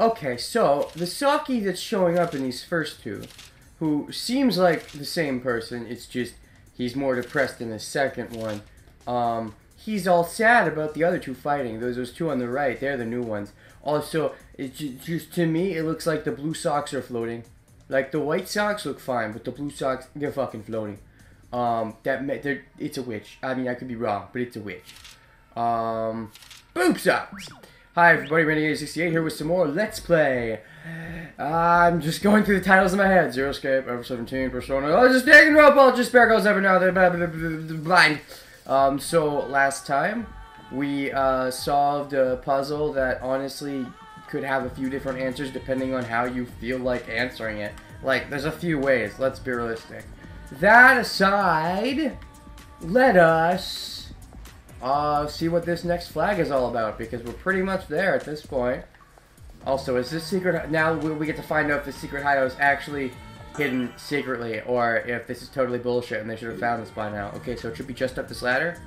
Okay, so the Saki that's showing up in these first two, who seems like the same person, it's just he's more depressed in the second one. He's all sad about the other two fighting. Those two on the right, they're the new ones. Also, it's just to me, it looks like the blue socks are floating. Like the white socks look fine, but the blue socks, they're fucking floating. It's a witch. I mean, I could be wrong, but it's a witch. Boob socks. Hi everybody, Renegade68 here with some more Let's Play. I'm just going through the titles in my head. Zero Escape, Over 17, Persona. Oh, just Danganronpa, just Bear Goes every now and then. Blind. So last time we solved a puzzle that honestly could have a few different answers depending on how you feel like answering it. Like, there's a few ways. Let's be realistic. That aside, let us see what this next flag is all about, because we're pretty much there at this point. Also, is this secret... Now we get to find out if the secret hideout is actually hidden secretly, or if this is totally bullshit and they should have found this by now. Okay, so it should be just up this ladder.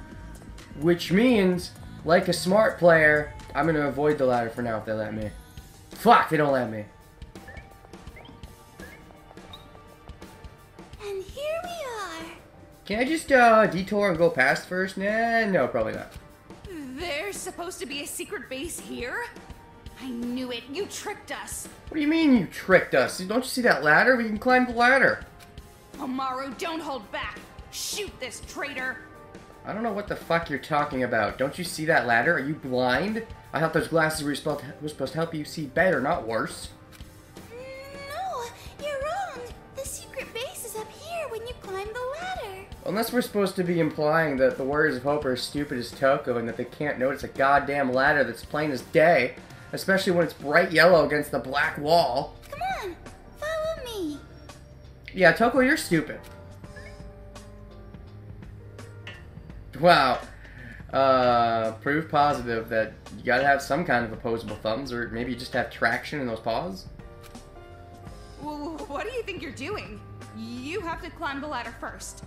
Which means, like a smart player, I'm going to avoid the ladder for now if they let me. Fuck, they don't let me. And here we are. Can I just detour and go past first? Nah, no, probably not. There's supposed to be a secret base here? I knew it. You tricked us. What do you mean you tricked us? Don't you see that ladder? We can climb the ladder. Amaru, don't hold back. Shoot this traitor. I don't know what the fuck you're talking about. Don't you see that ladder? Are you blind? I thought those glasses were supposed to help you see better, not worse. No, you're wrong. The secret base is up here when you climb the ladder. Unless we're supposed to be implying that the Warriors of Hope are as stupid as Toko and that they can't notice a goddamn ladder that's plain as day. Especially when it's bright yellow against the black wall. Come on, follow me. Yeah, Toko, you're stupid. Wow. Proof positive that you gotta have some kind of opposable thumbs, or maybe you just have traction in those paws. Well, what do you think you're doing? You have to climb the ladder first.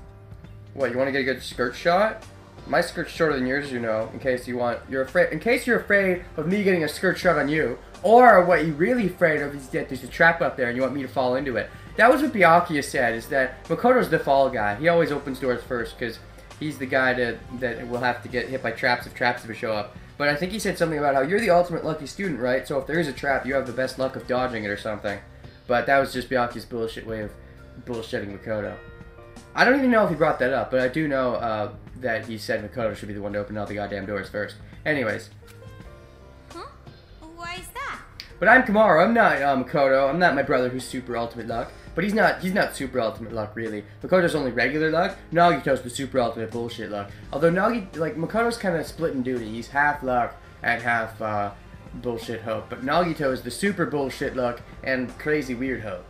What, you want to get a good skirt shot? My skirt's shorter than yours, you know, in case you're afraid of me getting a skirt shot on you. Or what you're really afraid of is that there's a trap up there and you want me to fall into it. That was what Byakuya said, is that Makoto's the fall guy. He always opens doors first, because he's the guy that will have to get hit by traps if traps ever show up. But I think he said something about how you're the ultimate lucky student, right? So if there is a trap, you have the best luck of dodging it or something. But that was just Byakuya's bullshit way of bullshitting Makoto. I don't even know if he brought that up, but I do know that he said Makoto should be the one to open all the goddamn doors first. Anyways. Huh? Why is that? But I'm Kamaru, I'm not Makoto, I'm not my brother who's super ultimate luck. But he's not super ultimate luck, really. Makoto's only regular luck, Nagito's the super ultimate bullshit luck. Although Makoto's kind of split in duty, he's half luck and half bullshit hope. But Nagito is the super bullshit luck and crazy weird hope.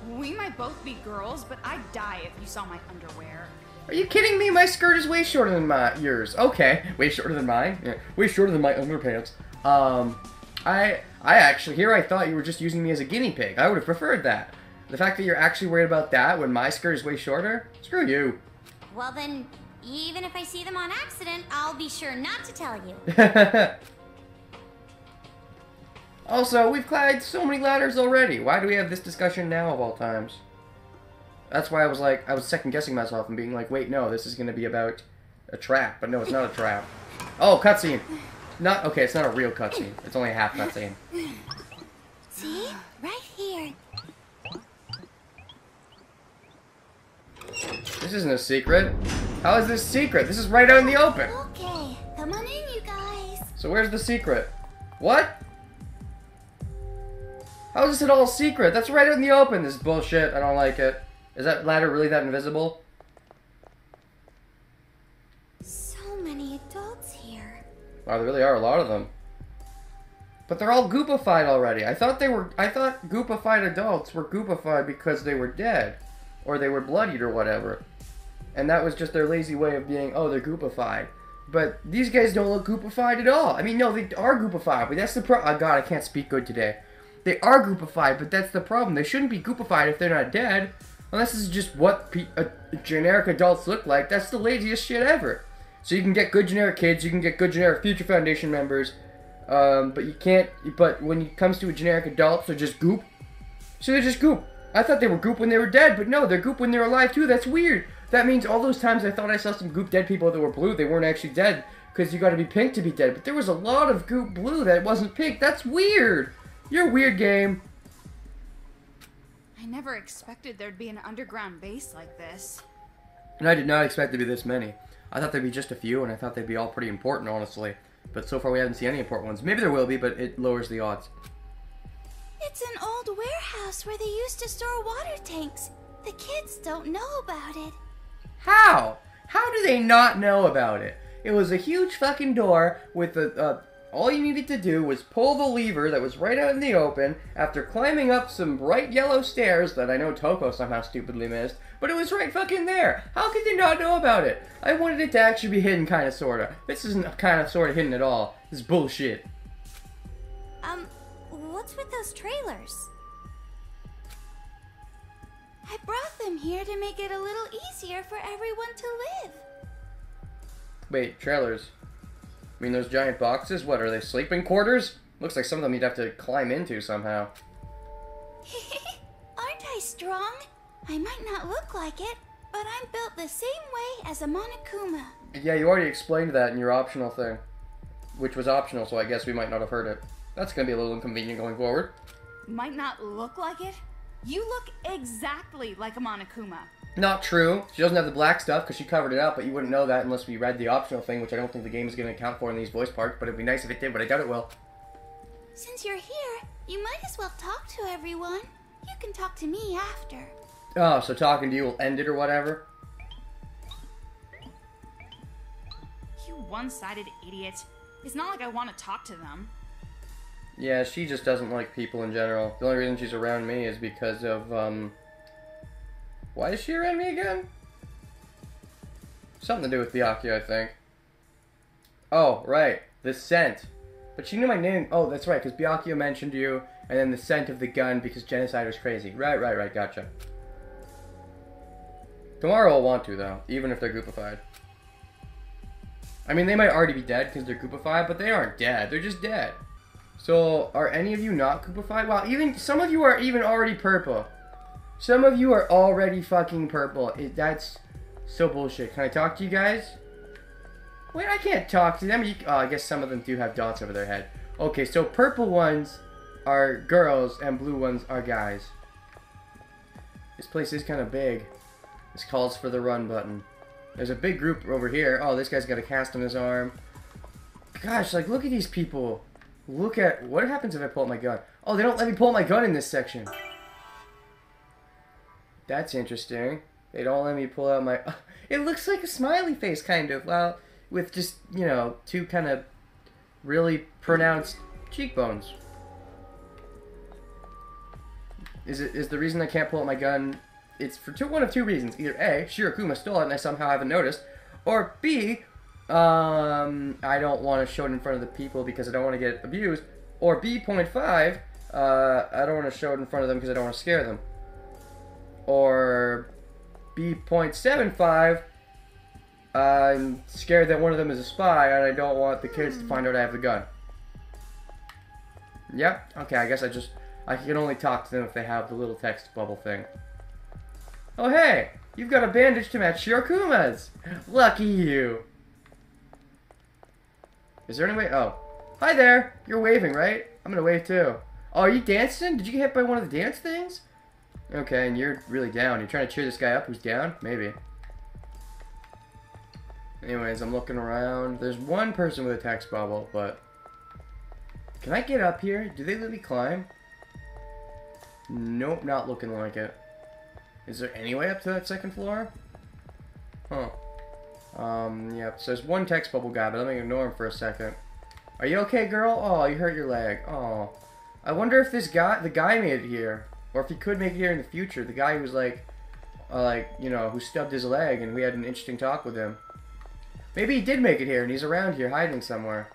We might both be girls, but I'd die if you saw my underwear. Are you kidding me? My skirt is way shorter than yours. Okay, way shorter than mine? Yeah, way shorter than my underpants. I actually, I thought you were just using me as a guinea pig. I would have preferred that. The fact that you're actually worried about that when my skirt is way shorter? Screw you. Well then, even if I see them on accident, I'll be sure not to tell you. Also, we've climbed so many ladders already. Why do we have this discussion now of all times? That's why I was second guessing myself and being like, wait, no, this is going to be about a trap. But no, it's not a trap. Oh, cutscene. Okay, it's not a real cutscene. It's only a half cutscene. See? Right here. This isn't a secret. How is this secret? This is right out in the open. Okay, come on in, you guys. So where's the secret? What? How is this at all a secret? That's right out in the open. This is bullshit. I don't like it. Is that ladder really that invisible? So many adults here. Wow, there really are a lot of them. But they're all goopified already. I thought goopified adults were goopified because they were dead. Or they were bloodied or whatever. And that was just their lazy way of being, oh, they're goopified. But these guys don't look goopified at all. I mean, no, they are goopified, but that's the problem. Oh, God, I can't speak good today. They are goopified, but that's the problem. They shouldn't be goopified if they're not dead. Unless this is just what generic adults look like. That's the laziest shit ever. So you can get good generic kids, you can get good generic Future Foundation members, But you can't. But when it comes to a generic adults, they're just goop. So they're just goop. I thought they were goop when they were dead, but no, they're goop when they're alive too. That's weird. That means all those times I thought I saw some goop dead people that were blue, they weren't actually dead. Because you gotta be pink to be dead. But there was a lot of goop blue that wasn't pink. That's weird. You're a weird game. I never expected there'd be an underground base like this. And I did not expect to be this many. I thought there'd be just a few, and I thought they'd be all pretty important, honestly. But so far we haven't seen any important ones. Maybe there will be, but it lowers the odds. It's an old warehouse where they used to store water tanks. The kids don't know about it. How? How do they not know about it? It was a huge fucking door with all you needed to do was pull the lever that was right out in the open after climbing up some bright yellow stairs that I know Toko somehow stupidly missed, but it was right fucking there. How could they not know about it? I wanted it to actually be hidden, kinda, sorta. This isn't kinda, sorta hidden at all. This is bullshit. What's with those trailers? I brought them here to make it a little easier for everyone to live. Wait, trailers? I mean those giant boxes? What, are they sleeping quarters? Looks like some of them you'd have to climb into somehow. Aren't I strong? I might not look like it, but I'm built the same way as a Monokuma. Yeah, you already explained that in your optional thing. Which was optional, so I guess we might not have heard it. That's gonna be a little inconvenient going forward. Might not look like it? You look exactly like a Monokuma. Not true. She doesn't have the black stuff because she covered it up, but you wouldn't know that unless we read the optional thing, which I don't think the game is going to account for in these voice parts, but it'd be nice if it did, but I doubt it will. Since you're here, you might as well talk to everyone. You can talk to me after. Oh, so talking to you will end it or whatever? You one-sided idiot. It's not like I want to talk to them. Yeah, she just doesn't like people in general. The only reason she's around me is because of, why is she around me again? Something to do with Byakuya, I think. Oh, right. The scent. But she knew my name. Oh, that's right, because Byakuya mentioned you, and then the scent of the gun because Genocider's crazy. Right, gotcha. Tomorrow I'll want to, though, even if they're goopified. I mean, they might already be dead because they're goopified, but they aren't dead. They're just dead. So, are any of you not goopified? Well, even some of you are even already purple. Some of you are already fucking purple. That's so bullshit. Can I talk to you guys? Wait, I can't talk to them. Oh, I guess some of them do have dots over their head. Okay, so purple ones are girls and blue ones are guys. This place is kind of big. This calls for the run button. There's a big group over here. Oh, this guy's got a cast on his arm. Gosh, like, look at these people. Look at... What happens if I pull out my gun? Oh, they don't let me pull out my gun in this section. That's interesting. They don't let me pull out my... It looks like a smiley face, kind of. Well, with just, you know, two kind of really pronounced cheekbones. Is the reason I can't pull out my gun... It's for one of two reasons. Either A, Shirokuma stole it and I somehow haven't noticed. Or B, I don't want to show it in front of the people because I don't want to get abused. Or B.5, I don't want to show it in front of them because I don't want to scare them. Or B.75, I'm scared that one of them is a spy and I don't want the kids to find out I have the gun. Yep, okay, I guess I can only talk to them if they have the little text bubble thing. Oh hey, you've got a bandage to match Shirokuma's! Lucky you! Is there any way? Oh. Hi there! You're waving, right? I'm gonna wave too. Oh, are you dancing? Did you get hit by one of the dance things? Okay, and you're really down. You're trying to cheer this guy up who's down? Maybe. Anyways, I'm looking around. There's one person with a text bubble, but... Can I get up here? Do they let me climb? Nope, not looking like it. Is there any way up to that second floor? Huh. Yep, so there's one text bubble guy, but let me ignore him for a second. Are you okay, girl? Oh, you hurt your leg. Oh. I wonder if the guy made it here. Or if he could make it here in the future. The guy who's like, you know, who stubbed his leg and we had an interesting talk with him. Maybe he did make it here and he's around here hiding somewhere.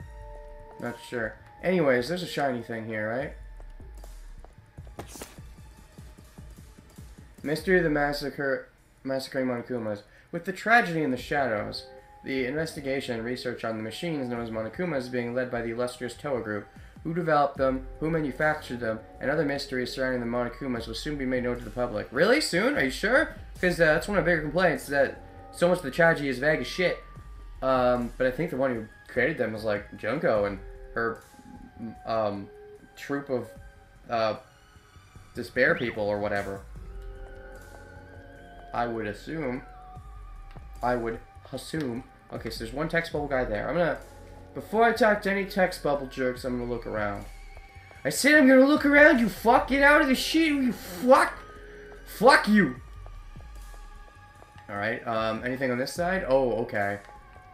Not sure. Anyways, there's a shiny thing here, right? Mystery of the Massacring Monokumas. With the tragedy in the shadows, The investigation and research on the machines known as Monokuma is being led by the illustrious Toa Group. Who developed them, who manufactured them, and other mysteries surrounding the Monokumas will soon be made known to the public. Really? Soon? Are you sure? Because that's one of the bigger complaints, that so much of the strategy is vague as shit. But I think the one who created them was like Junko and her troop of despair people or whatever. I would assume. Okay, so there's one text bubble guy there. Before I talk to any text bubble jerks, I'm gonna look around. I said I'm gonna look around, you fuck! Get out of the shit, you fuck! Fuck you! Alright, anything on this side? Oh, okay.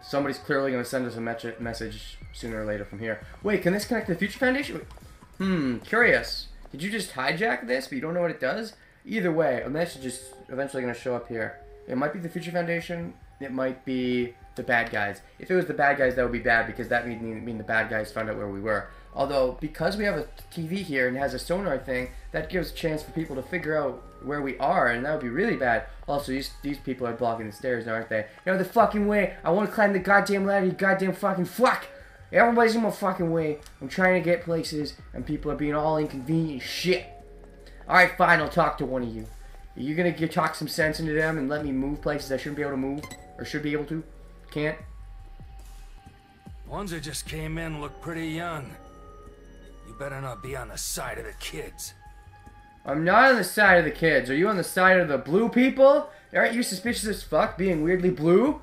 Somebody's clearly gonna send us a message sooner or later from here. Wait, can this connect to the Future Foundation? Curious. Did you just hijack this, but you don't know what it does? Either way, a message is eventually gonna show up here. It might be the Future Foundation, it might be the bad guys. If it was the bad guys, that would be bad, because that would mean the bad guys found out where we were. Although, because we have a TV here and it has a sonar thing, that gives a chance for people to figure out where we are, and that would be really bad. Also, these people are blocking the stairs now, aren't they? You know, the fucking way! I want to climb the goddamn ladder, you goddamn fucking fuck! Everybody's in my fucking way. I'm trying to get places, and people are being all inconvenient shit. Alright, fine, I'll talk to one of you. Are you gonna talk some sense into them and let me move places I shouldn't be able to move? Or should be able to? Can't? Ones that just came in look pretty young. You better not be on the side of the kids. I'm not on the side of the kids. Are you on the side of the blue people? Aren't you suspicious as fuck, being weirdly blue?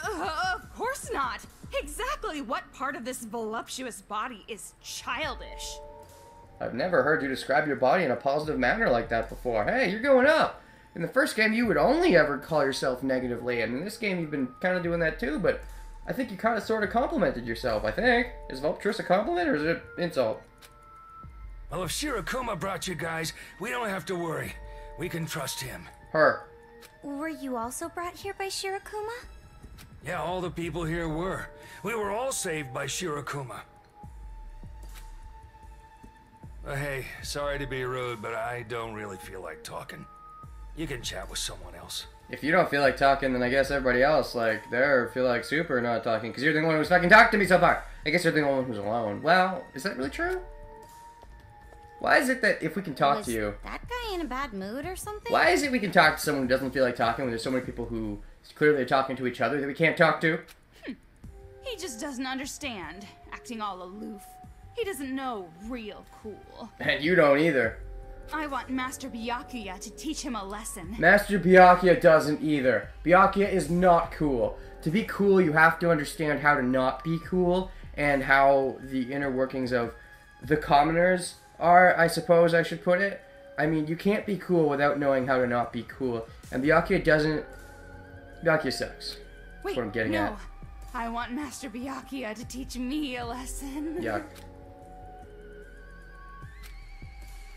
Of course not. Exactly what part of this voluptuous body is childish? I've never heard you describe your body in a positive manner like that before. Hey, you're going up. In the first game, you would only ever call yourself negatively, and in this game, you've been kind of doing that too, but I think you kind of sort of complimented yourself, I think. Is voluptuous a compliment, or is it insult? Well, if Shirakuma brought you guys, we don't have to worry. We can trust him. Her. Were you also brought here by Shirakuma? Yeah, all the people here were. We were all saved by Shirakuma. Hey, sorry to be rude, but I don't really feel like talking. You can chat with someone else. If you don't feel like talking, then I guess everybody else, like, feel like super not talking, because you're the one who's fucking talked to me so far. I guess you're the only one who's alone. Well, is that really true? Why is it that if we can talk to you... that guy in a bad mood or something? Why is it we can talk to someone who doesn't feel like talking when there's so many people who clearly are talking to each other that we can't talk to? He just doesn't understand, acting all aloof. He doesn't know real cool. And you don't either. I want Master Byakuya to teach him a lesson. Master Byakuya doesn't either. Byakuya is not cool. To be cool, you have to understand how to not be cool, and how the inner workings of the commoners are, I suppose I should put it. I mean, you can't be cool without knowing how to not be cool. And Byakuya doesn't... Byakuya sucks. Wait, That's what I'm getting at. I want Master Byakuya to teach me a lesson. Yuck.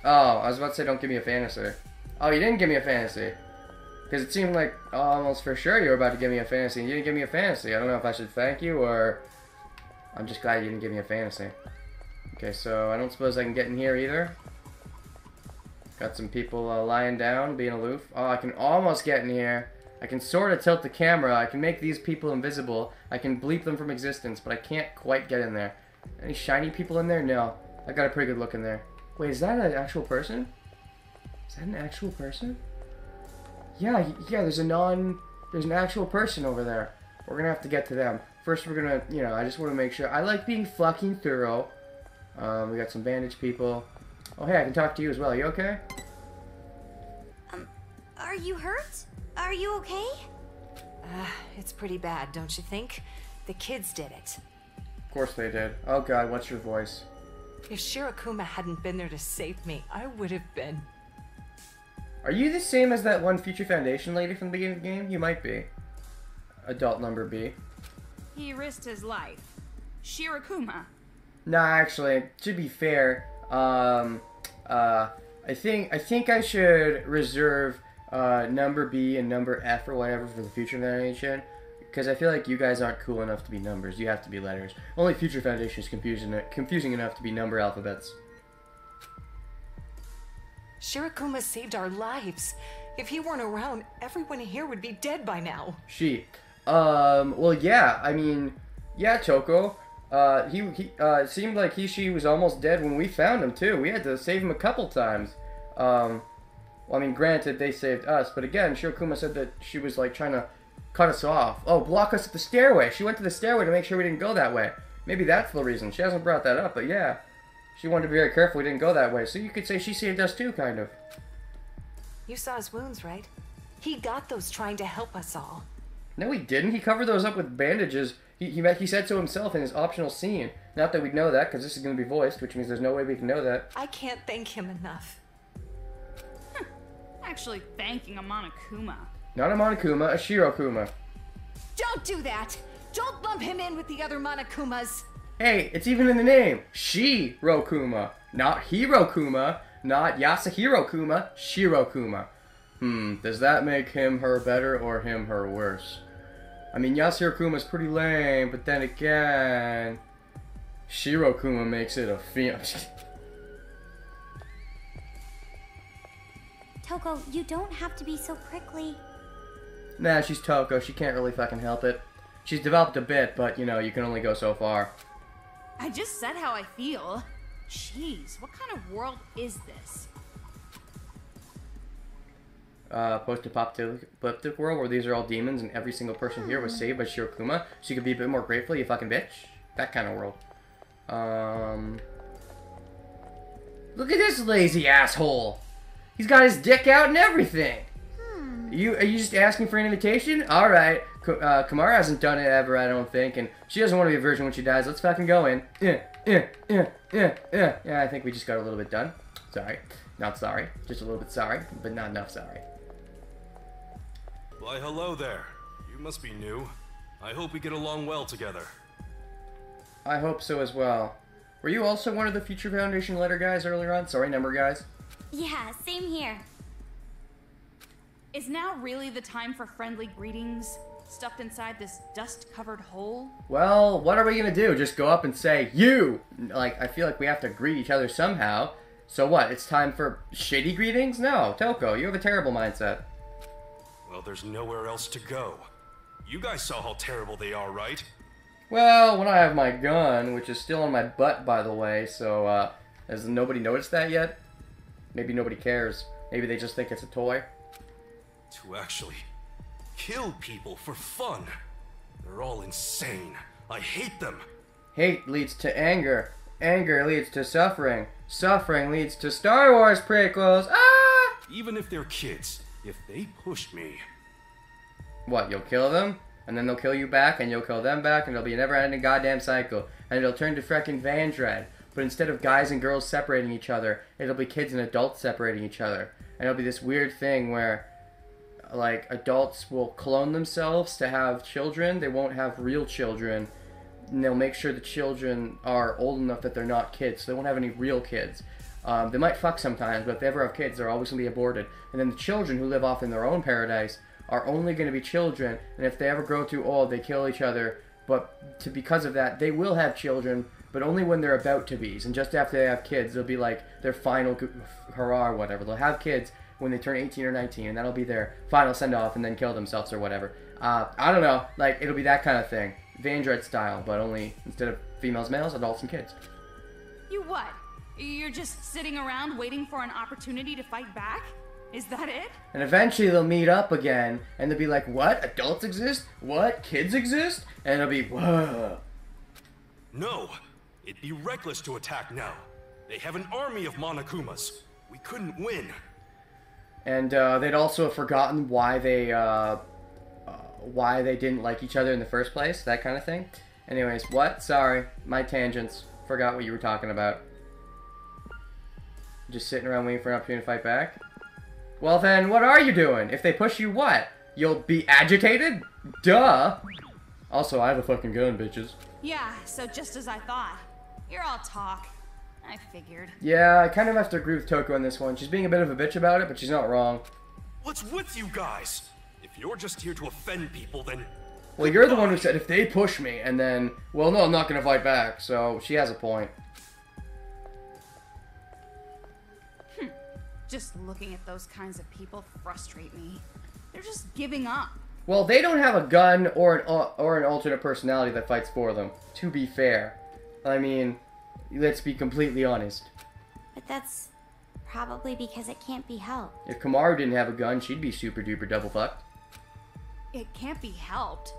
Oh, I was about to say don't give me a fantasy. Oh, you didn't give me a fantasy. Because it seemed like almost for sure you were about to give me a fantasy, and you didn't give me a fantasy. I don't know if I should thank you, or... I'm just glad you didn't give me a fantasy. Okay, so I don't suppose I can get in here either. Got some people lying down, being aloof. Oh, I can almost get in here. I can sort of tilt the camera. I can make these people invisible. I can bleep them from existence, but I can't quite get in there. Any shiny people in there? No. I got a pretty good look in there. Wait, is that an actual person? Is that an actual person? Yeah, there's an actual person over there. We're gonna have to get to them. First, we're gonna, I just want to make sure. I like being fucking thorough. We got some bandage people. Oh, hey, I can talk to you as well. Are you okay? Are you hurt? Are you okay? It's pretty bad, don't you think? The kids did it. Of course they did. Oh god, what's your voice? If Shirakuma hadn't been there to save me, I would have been. Are you the same as that one Future Foundation lady from the beginning of the game? You might be. Adult number B. He risked his life. Shirakuma. Nah, actually, to be fair, I think I should reserve number B and number F or whatever for the Future Foundation, because I feel like you guys aren't cool enough to be numbers. You have to be letters. Only Future Foundation is confusing enough to be number alphabets. Shirakuma saved our lives. If he weren't around, everyone here would be dead by now. Well, yeah. I mean, yeah, Choco. It seemed like she was almost dead when we found him too. We had to save him a couple times. Well, I mean, granted, they saved us, but again, Shirokuma said that she was like trying to cut us off. Oh, block us at the stairway. She went to the stairway to make sure we didn't go that way. Maybe that's the reason. She hasn't brought that up, but yeah. She wanted to be very careful we didn't go that way. So you could say she saved us too, kind of. You saw his wounds, right? He got those trying to help us all. No, he didn't. He covered those up with bandages. He said so himself in his optional scene. Not that we'd know that, because this is going to be voiced, which means there's no way we can know that. I can't thank him enough. Actually thanking a Monokuma. Not a Monokuma, a Shirokuma. Don't do that! Don't lump him in with the other Monokumas! Hey, it's even in the name. Shirokuma. Not Hirokuma. Not Yasuhiro-kuma. Shirokuma. Does that make him her better or him her worse? I mean, Yasuhiro-kuma's pretty lame, but then again... Shirokuma makes it a female. Toko, you don't have to be so prickly. Nah, she's Toko. She can't really fucking help it. She's developed a bit, but, you know, you can only go so far. I just said how I feel. Jeez, what kind of world is this? Post-apocalyptic world where these are all demons and every single person here was saved by Shirokuma, so you could be a bit more grateful, you fucking bitch. That kind of world. Look at this lazy asshole. He's got his dick out and everything. Are you just asking for an invitation? Alright. Kamara hasn't done it ever, I don't think, and she doesn't want to be a virgin when she dies. Let's fucking go in. Yeah, I think we just got a little bit done. Sorry. Not sorry. Just a little bit sorry, but not enough sorry. Why, hello there. You must be new. I hope we get along well together. I hope so as well. Were you also one of the Future Foundation letter guys earlier on? Sorry, number guys. Yeah, same here. Is now really the time for friendly greetings, stuffed inside this dust-covered hole? Well, what are we gonna do? Just go up and say, you! Like, I feel like we have to greet each other somehow. So what, it's time for shitty greetings? No, Toko, you have a terrible mindset. Well, there's nowhere else to go. You guys saw how terrible they are, right? Well, when I have my gun, which is still on my butt, by the way, so, has nobody noticed that yet? Maybe nobody cares. Maybe they just think it's a toy. To actually kill people for fun. They're all insane. I hate them. Hate leads to anger. Anger leads to suffering. Suffering leads to Star Wars prequels. Ah! Even if they're kids, if they push me... What, you'll kill them? And then they'll kill you back, and you'll kill them back, and it'll be a never-ending goddamn cycle. And it'll turn to frickin' Vandred. But instead of guys and girls separating each other, it'll be kids and adults separating each other. And it'll be this weird thing where, like, adults will clone themselves to have children. They won't have real children. And they'll make sure the children are old enough that they're not kids, so they won't have any real kids. They might fuck sometimes, but if they ever have kids, they're always going to be aborted. And then the children who live off in their own paradise are only going to be children, and if they ever grow too old, they kill each other. But because of that, they will have children, but only when they're about to be. And just after they have kids, they'll be like their final hurrah or whatever. They'll have kids when they turn 18 or 19, and that'll be their final send-off, and then kill themselves or whatever. I don't know, like, it'll be that kind of thing. Vandred style, but only, instead of females, males, adults, and kids. You what? You're just sitting around waiting for an opportunity to fight back? Is that it? And eventually they'll meet up again, and they'll be like, what? Adults exist? What? Kids exist? And it'll be, whoa. No! It'd be reckless to attack now. They have an army of Monokumas. We couldn't win. And they'd also have forgotten why they didn't like each other in the first place, that kind of thing. Anyways, what? Sorry, my tangents. Forgot what you were talking about. Just sitting around waiting for an opportunity to fight back? Well then, what are you doing? If they push you, what? You'll be agitated? Duh! Also, I have a fucking gun, bitches. Yeah, so just as I thought. You're all talk. I figured. Yeah, I kind of have to agree with Toko on this one. She's being a bit of a bitch about it, but she's not wrong. What's with you guys? If you're just here to offend people, then... Well, you're the one who said if they push me, and then... Well, no, I'm not gonna fight back, so she has a point. Just looking at those kinds of people frustrate me. They're just giving up, Well, they don't have a gun or an alternate personality that fights for them, to be fair. I mean, let's be completely honest. But that's probably because it can't be helped. If Kamaru didn't have a gun, she'd be super duper double fucked. It can't be helped.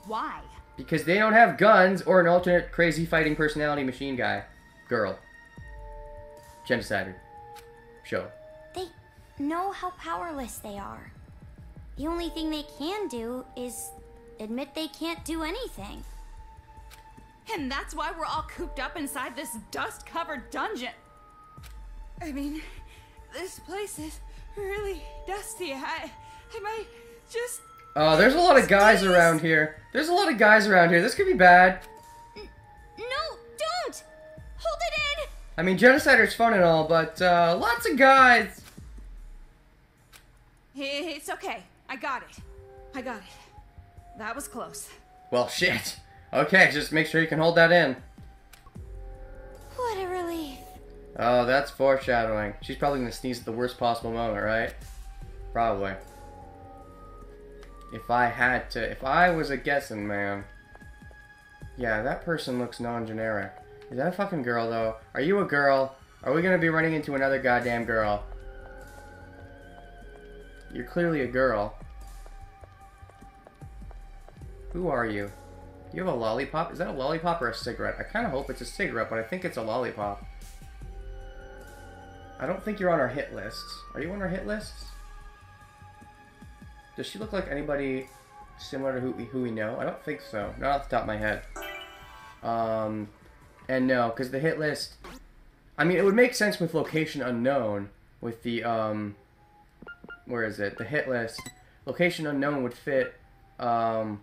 Why? Because they don't have guns or an alternate crazy fighting personality machine guy. Girl. Genocider. Show. They know how powerless they are. The only thing they can do is admit they can't do anything. And that's why we're all cooped up inside this dust-covered dungeon. I mean, this place is really dusty. I might just... Oh, there's a lot of guys around here. There's a lot of guys around here. This could be bad. No, don't! Hold it in! I mean, Genocider's fun and all, but lots of guys. It's okay. I got it. That was close. Well, shit. Okay, just make sure you can hold that in. What a relief. Oh, that's foreshadowing. She's probably gonna sneeze at the worst possible moment, right? Probably. If I was a guessing man. Yeah, that person looks non-generic. Is that a fucking girl, though? Are you a girl? Are we gonna be running into another goddamn girl? You're clearly a girl. Who are you? You have a lollipop? Is that a lollipop or a cigarette? I kind of hope it's a cigarette, but I think it's a lollipop. I don't think you're on our hit lists. Are you on our hit lists? Does she look like anybody similar to who we know? I don't think so. Not off the top of my head. And no, because the hit list... I mean, it would make sense with location unknown. With the, where is it? The hit list. Location unknown would fit, Canyon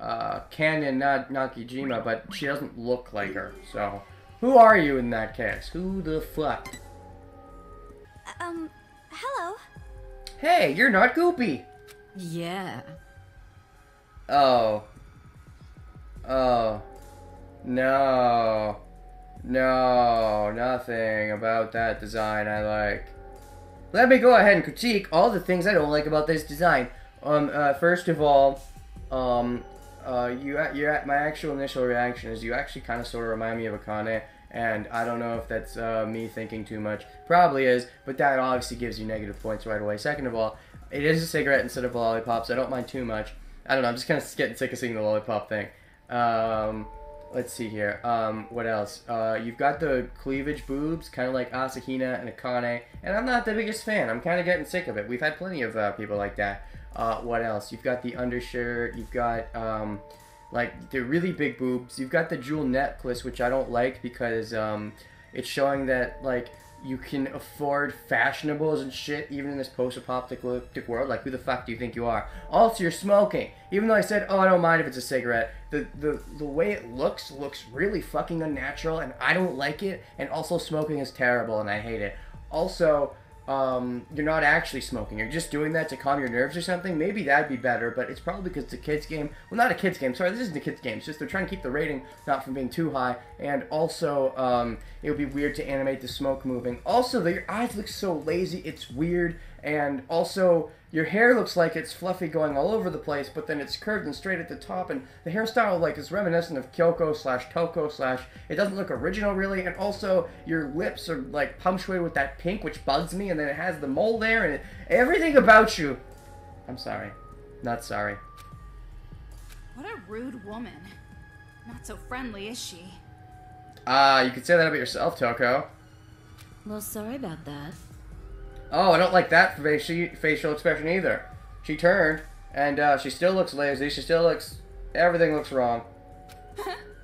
Nakajima, but she doesn't look like her. So, who are you in that case? Who the fuck? Hello? Hey, you're not Goopy! Yeah. Oh. Oh. No. No, nothing about that design I like. Let me go ahead and critique all the things I don't like about this design. First of all, my actual initial reaction is you actually kind of sort of remind me of Akane, and I don't know if that's me thinking too much. Probably is, but that obviously gives you negative points right away. Second of all, it is a cigarette instead of a lollipop, so I don't mind too much. I don't know, I'm just kind of getting sick of seeing the lollipop thing. Let's see here. What else? You've got the cleavage boobs, kind of like Asahina and Akane, and I'm not the biggest fan. I'm kind of getting sick of it. We've had plenty of people like that. What else? You've got the undershirt. You've got, like, the really big boobs. You've got the jewel necklace, which I don't like because, it's showing that, like, you can afford fashionables and shit even in this post-apocalyptic world. Like, who the fuck do you think you are? Also, you're smoking. Even though I said, oh, I don't mind if it's a cigarette, the way it looks really fucking unnatural, and I don't like it. And also, smoking is terrible, and I hate it. Also, you're not actually smoking. You're just doing that to calm your nerves or something. Maybe that'd be better, but it's probably because it's a kid's game. Well, not a kid's game. Sorry, this isn't a kid's game. It's just they're trying to keep the rating not from being too high. And also, it would be weird to animate the smoke moving. Also, your eyes look so lazy. It's weird. And also, your hair looks like it's fluffy going all over the place, but then it's curved and straight at the top, and the hairstyle, like, is reminiscent of Kyoko / Toko / it doesn't look original, really, and also, your lips are, like, punctuated with that pink, which bugs me, and then it has the mole there, and everything about you... I'm sorry. Not sorry. What a rude woman. Not so friendly, is she? You could say that about yourself, Toko. Well, sorry about that. Oh, I don't like that facial expression either. She turned, and she still looks lazy. She still looks... Everything looks wrong.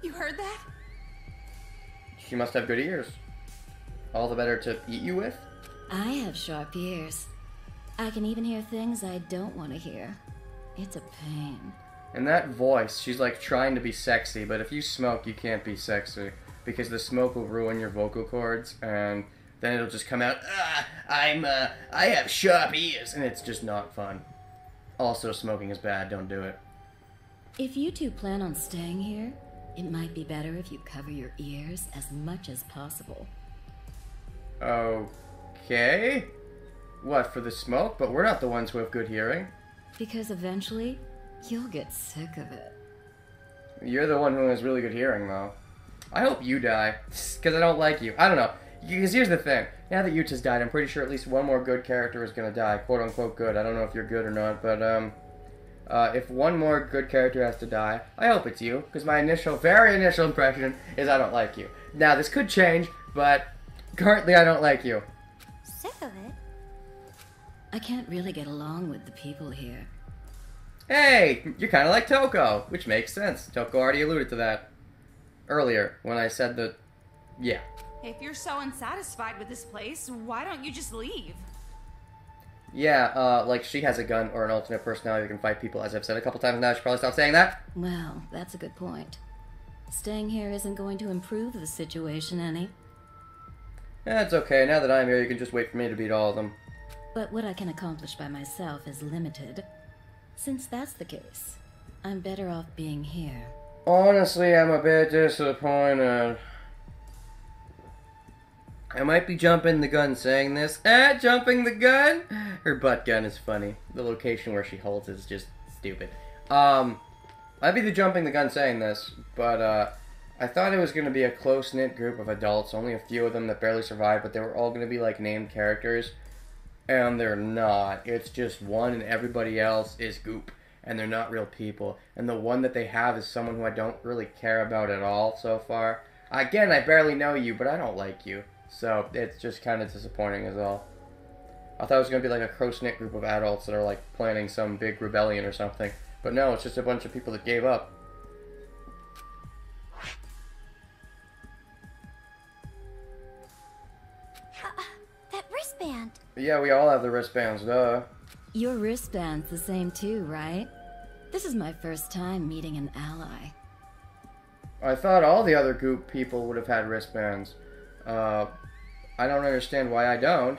You heard that? She must have good ears. All the better to eat you with? I have sharp ears. I can even hear things I don't want to hear. It's a pain. And that voice, she's like trying to be sexy, but if you smoke, you can't be sexy. Because the smoke will ruin your vocal cords, and... then it'll just come out, I have sharp ears, and it's just not fun. Also, smoking is bad, don't do it. If you two plan on staying here, it might be better if you cover your ears as much as possible. Okay? What, for the smoke? But we're not the ones who have good hearing. Because eventually, you'll get sick of it. You're the one who has really good hearing, though. I hope you die, because I don't like you. I don't know. Because here's the thing. Now that Yuta's died, I'm pretty sure at least one more good character is going to die. Quote-unquote good. I don't know if you're good or not, but, if one more good character has to die, I hope it's you, because my very initial impression is I don't like you. Now, this could change, but currently I don't like you. Sick of it? I can't really get along with the people here. Hey, you're kind of like Toko, which makes sense. Toko already alluded to that earlier when I said that, yeah. If you're so unsatisfied with this place, why don't you just leave? Yeah, like she has a gun or an alternate personality that can fight people, as I've said a couple times now. I should probably stop saying that. Well, that's a good point. Staying here isn't going to improve the situation any. That's okay. Now that I'm here, you can just wait for me to beat all of them. But what I can accomplish by myself is limited. Since that's the case, I'm better off being here. Honestly, I'm a bit disappointed. I might be jumping the gun saying this. Jumping the gun? Her butt gun is funny. The location where she holds it is just stupid. I'd be the jumping the gun saying this, but, I thought it was going to be a close-knit group of adults, only a few of them that barely survived, but they were all going to be, like, named characters. And they're not. It's just one and everybody else is goop. And they're not real people. And the one that they have is someone who I don't really care about at all so far. Again, I barely know you, but I don't like you. So, it's just kind of disappointing as well. I thought it was going to be like a close-knit group of adults that are like planning some big rebellion or something. But no, it's just a bunch of people that gave up. That wristband. Yeah, we all have the wristbands, duh. Your wristband's the same too, right? This is my first time meeting an ally. I thought all the other goop people would have had wristbands. I don't understand why I don't.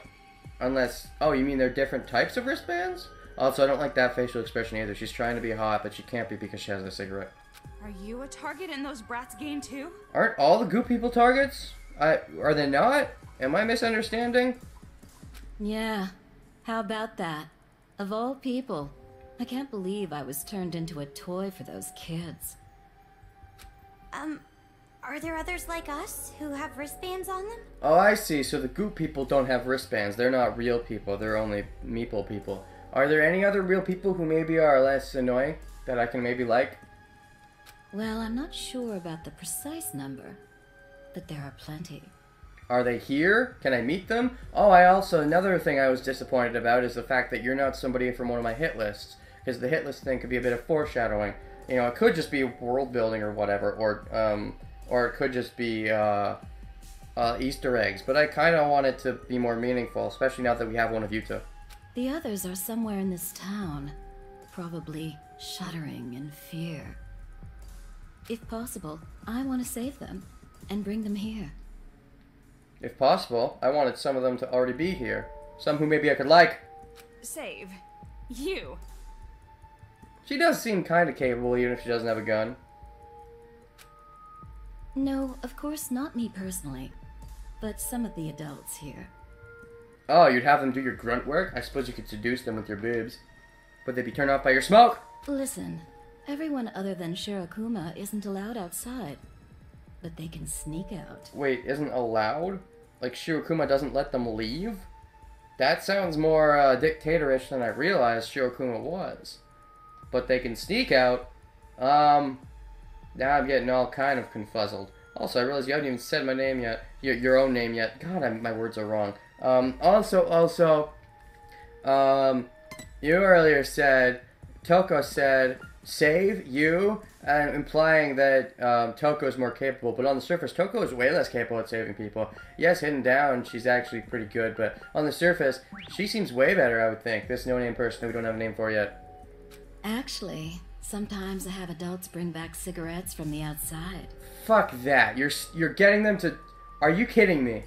Unless, oh, you mean they're different types of wristbands? Also, I don't like that facial expression either. She's trying to be hot, but she can't be because she has a cigarette. Are you a target in those brats' game too? Aren't all the goop people targets? Are they not? Am I misunderstanding? Yeah, how about that? Of all people, I can't believe I was turned into a toy for those kids. Are there others like us who have wristbands on them? Oh, I see. So the goop people don't have wristbands. They're not real people. They're only meeple people. Are there any other real people who maybe are less annoying that I can maybe like? Well, I'm not sure about the precise number, but there are plenty. Are they here? Can I meet them? Oh, another thing I was disappointed about is the fact that you're not somebody from one of my hit lists. Because the hit list thing could be a bit of foreshadowing. You know, it could just be world building or whatever, or it could just be, Easter eggs. But I kind of want it to be more meaningful, especially now that we have one of Yuta. The others are somewhere in this town, probably shuddering in fear. If possible, I want to save them and bring them here. If possible, I wanted some of them to already be here. Some who maybe I could like. Save. You. She does seem kind of capable even if she doesn't have a gun. No, of course not me personally, but some of the adults here. Oh, you'd have them do your grunt work? I suppose you could seduce them with your boobs. Would they be turned off by your smoke? Listen, everyone other than Shirokuma isn't allowed outside, but they can sneak out. Wait, isn't allowed? Like Shirokuma doesn't let them leave? That sounds more dictatorish than I realized Shirokuma was. But they can sneak out. Now I'm getting all kind of confuzzled. Also, I realize you haven't even said my name yet. Your own name yet. God, my words are wrong. You earlier said, Toko said, save you, implying that Toko's more capable, but on the surface, Toko is way less capable at saving people. Yes, hidden down, she's actually pretty good, but on the surface, she seems way better, I would think. This no-name person who we don't have a name for yet. Actually, sometimes I have adults bring back cigarettes from the outside. Fuck that. You're getting them to... Are you kidding me?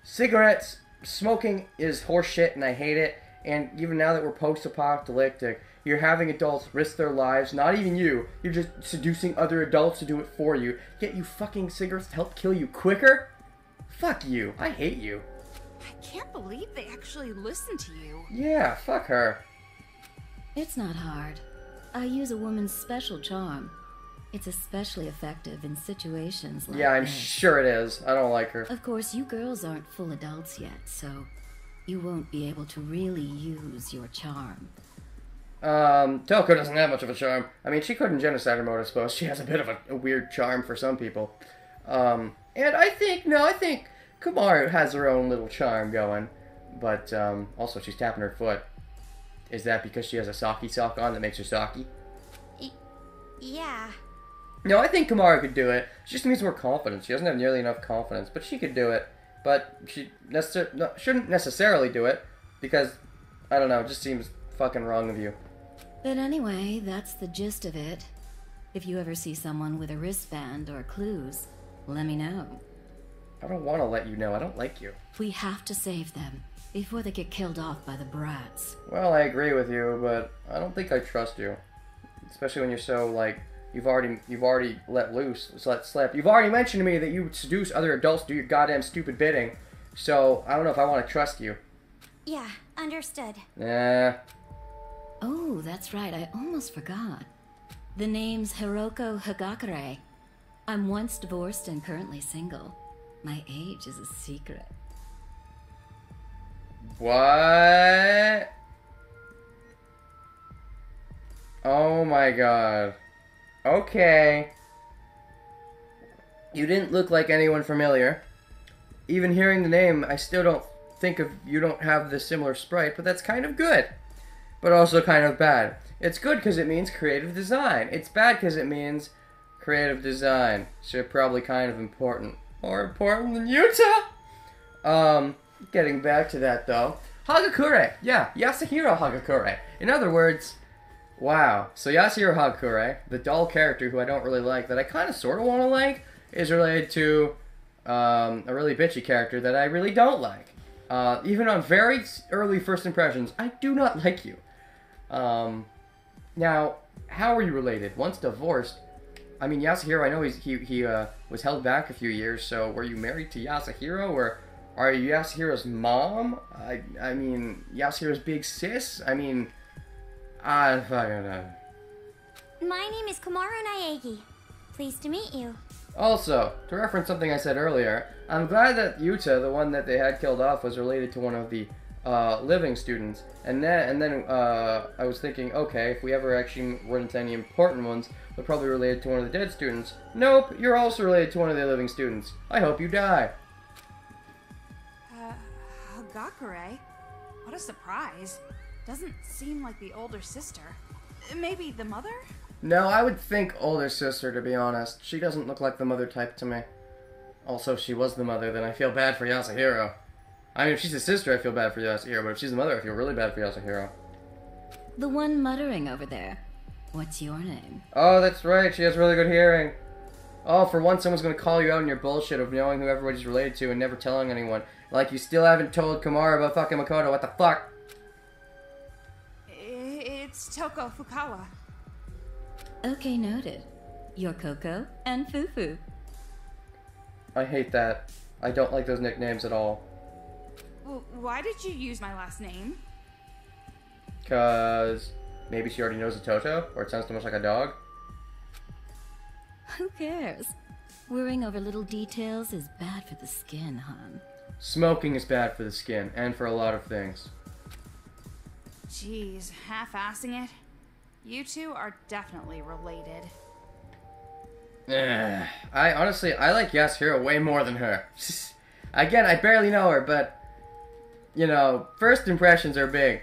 Cigarettes, smoking is horseshit and I hate it. And even now that we're post-apocalyptic, you're having adults risk their lives. Not even you. You're just seducing other adults to do it for you. Yet you fucking cigarettes to help kill you quicker? Fuck you. I hate you. I can't believe they actually listen to you. Yeah, fuck her. It's not hard. I use a woman's special charm. It's especially effective in situations like Yeah, I'm this. sure it is. I don't like her. Of course, you girls aren't full adults yet, so you won't be able to really use your charm. Toko doesn't have much of a charm. I mean, she could in Genocider mode, I suppose. She has a bit of a weird charm for some people. And I think Kamaru has her own little charm going. But, also she's tapping her foot. Is that because she has a Saki sock on that makes her Saki? Yeah. No, I think Kamaru could do it. She just needs more confidence. She doesn't have nearly enough confidence, but she could do it. But she shouldn't necessarily do it, because, I don't know, it just seems fucking wrong of you. But anyway, that's the gist of it. If you ever see someone with a wristband or clues, let me know. I don't want to let you know. I don't like you. We have to save them before they get killed off by the brats. Well, I agree with you, but I don't think I trust you. Especially when you're so, like, you've already let loose, let slip. You've already mentioned to me that you would seduce other adults to do your goddamn stupid bidding. So, I don't know if I want to trust you. Yeah, understood. Nah. Oh, that's right, I almost forgot. The name's Hiroko Hagakure. I'm once divorced and currently single. My age is a secret. What? Oh my god. Okay. You didn't look like anyone familiar. Even hearing the name, I still don't think of you don't have the similar sprite, but that's kind of good. But also kind of bad. It's good because it means creative design. It's bad because it means creative design. So probably kind of important. More important than Yuta! Getting back to that though. Hagakure! Yeah, Yasuhiro Hagakure. In other words, wow. So Yasuhiro Hagakure, the doll character who I don't really like, that I kind of sort of want to like, is related to a really bitchy character that I really don't like. Even on very early first impressions, I do not like you. Now, how are you related? Once divorced, I mean, Yasuhiro, I know he was held back a few years, so were you married to Yasuhiro, or are you Yasuhiro's mom? I mean, Yasuhiro's big sis? I mean, I don't know. My name is Kamaru Naegi. Pleased to meet you. Also, to reference something I said earlier, I'm glad that Yuta, the one that they had killed off, was related to one of the living students. And then I was thinking, okay, if we ever actually run into any important ones, they're probably related to one of the dead students. Nope, you're also related to one of the living students. I hope you die. Hagakure? What a surprise. Doesn't seem like the older sister. Maybe the mother? No, I would think older sister, to be honest. She doesn't look like the mother type to me. Also, if she was the mother, then I feel bad for Yasuhiro. I mean, if she's a sister, I feel bad for Yasuhiro, but if she's the mother, I feel really bad for Yasuhiro. The one muttering over there. What's your name? Oh, that's right, she has really good hearing. Oh, for once someone's gonna call you out on your bullshit of knowing who everybody's related to and never telling anyone. Like you still haven't told Kamaru about fucking Makoto, what the fuck? It's Toko Fukawa. Okay, noted. You're Coco and Fufu. I hate that. I don't like those nicknames at all. Well, why did you use my last name? Cause maybe she already knows a Toto, or it sounds too much like a dog. Who cares? Worrying over little details is bad for the skin, hon. Smoking is bad for the skin, and for a lot of things. Jeez, half-assing it. You two are definitely related. I like Yasuhiro way more than her. Again, I barely know her, but you know, first impressions are big.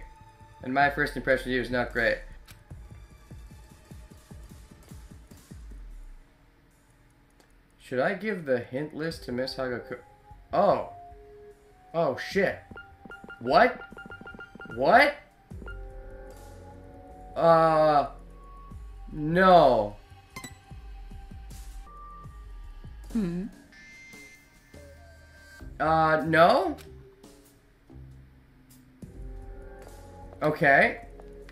And my first impression of you is not great. Should I give the hint list to Miss Hagakure? Oh. Oh, shit. What? What? No. No? Okay.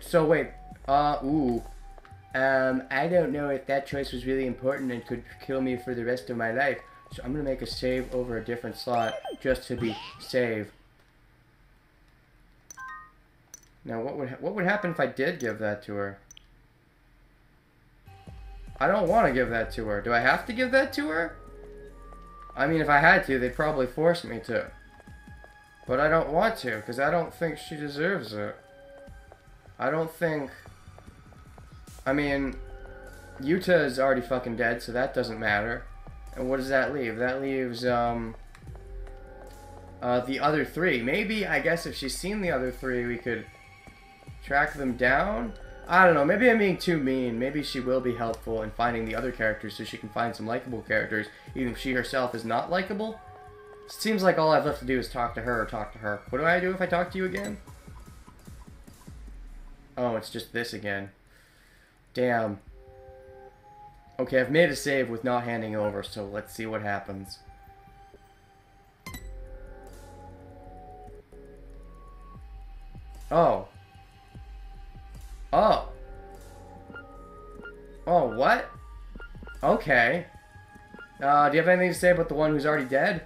So wait, ooh. I don't know if that choice was really important and could kill me for the rest of my life. So I'm gonna make a save over a different slot just to be safe. Now, what would happen if I did give that to her? I don't want to give that to her. Do I have to give that to her? I mean, if I had to, they'd probably force me to. But I don't want to, because I don't think she deserves it. I don't think... I mean, Yuta is already fucking dead, so that doesn't matter. And what does that leave? That leaves, the other three. Maybe, I guess if she's seen the other three, we could track them down? I don't know, maybe I'm being too mean. Maybe she will be helpful in finding the other characters so she can find some likable characters, even if she herself is not likable. It seems like all I've left to do is talk to her or talk to her. What do I do if I talk to you again? Oh, it's just this again. Damn. Okay, I've made a save with not handing over, so let's see what happens. Oh. Oh. Oh, what? Okay. Do you have anything to say about the one who's already dead?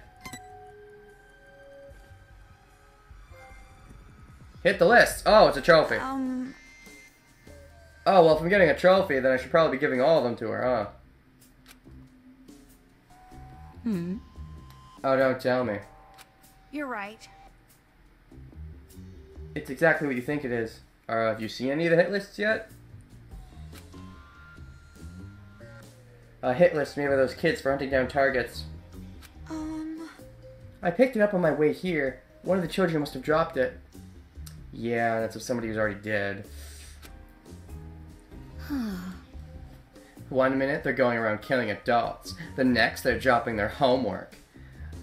Hit the list. Oh, it's a trophy. Oh, well, if I'm getting a trophy, then I should probably be giving all of them to her, huh? Oh, don't tell me. You're right. It's exactly what you think it is. Have you seen any of the hit lists yet? A hit list made by those kids for hunting down targets. I picked it up on my way here. One of the children must have dropped it. Yeah, that's of somebody who's already dead. 1 minute, they're going around killing adults. The next, they're dropping their homework.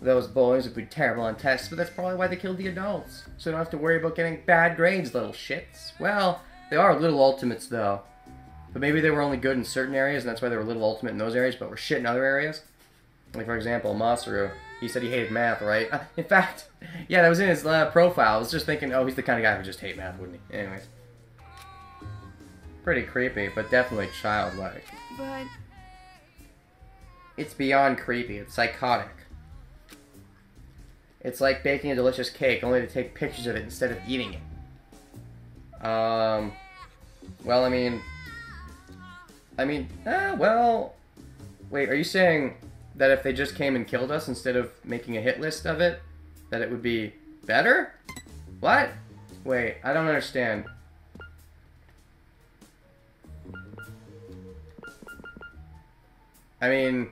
Those boys would be terrible on tests, but that's probably why they killed the adults. So they don't have to worry about getting bad grades, little shits. Well, they are little ultimates, though. But maybe they were only good in certain areas, and that's why they were little ultimate in those areas, but were shit in other areas. Like, for example, Masaru. He said he hated math, right? In fact, yeah, that was in his profile. I was just thinking, oh, he's the kind of guy who would just hate math, wouldn't he? Anyways. Pretty creepy, but definitely childlike. But... It's beyond creepy. It's psychotic. It's like baking a delicious cake, only to take pictures of it instead of eating it. Well, well... Wait, are you saying that if they just came and killed us instead of making a hit list of it, that it would be better? What? Wait, I don't understand. I mean...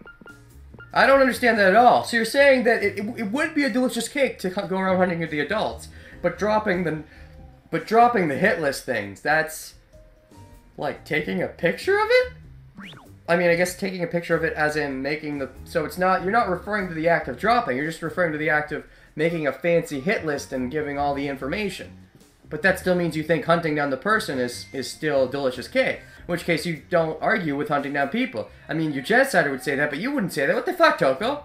I don't understand that at all. So you're saying that it would be a delicious cake to go around hunting at the adults, but dropping the hit list things, that's like taking a picture of it? I mean, I guess taking a picture of it as in making the... So it's not... You're not referring to the act of dropping, you're just referring to the act of making a fancy hit list and giving all the information. But that still means you think hunting down the person is still delicious cake. In which case you don't argue with hunting down people. I mean, your genocider would say that, but you wouldn't say that. What the fuck, Toko?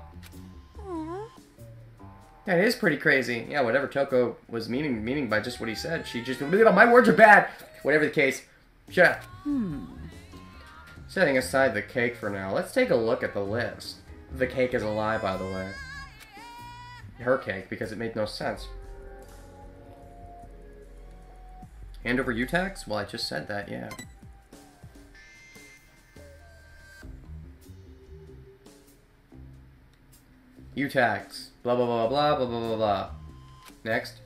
Aww. That is pretty crazy. Yeah, whatever Toko was meaning by just what he said. She just... My words are bad! Whatever the case. Shut up. Setting aside the cake for now, let's take a look at the list. The cake is a lie, by the way. Her cake, because it made no sense. Hand over Utax? Well, I just said that, yeah. Utax. Blah, blah, blah, blah, blah, blah, blah, blah. Next.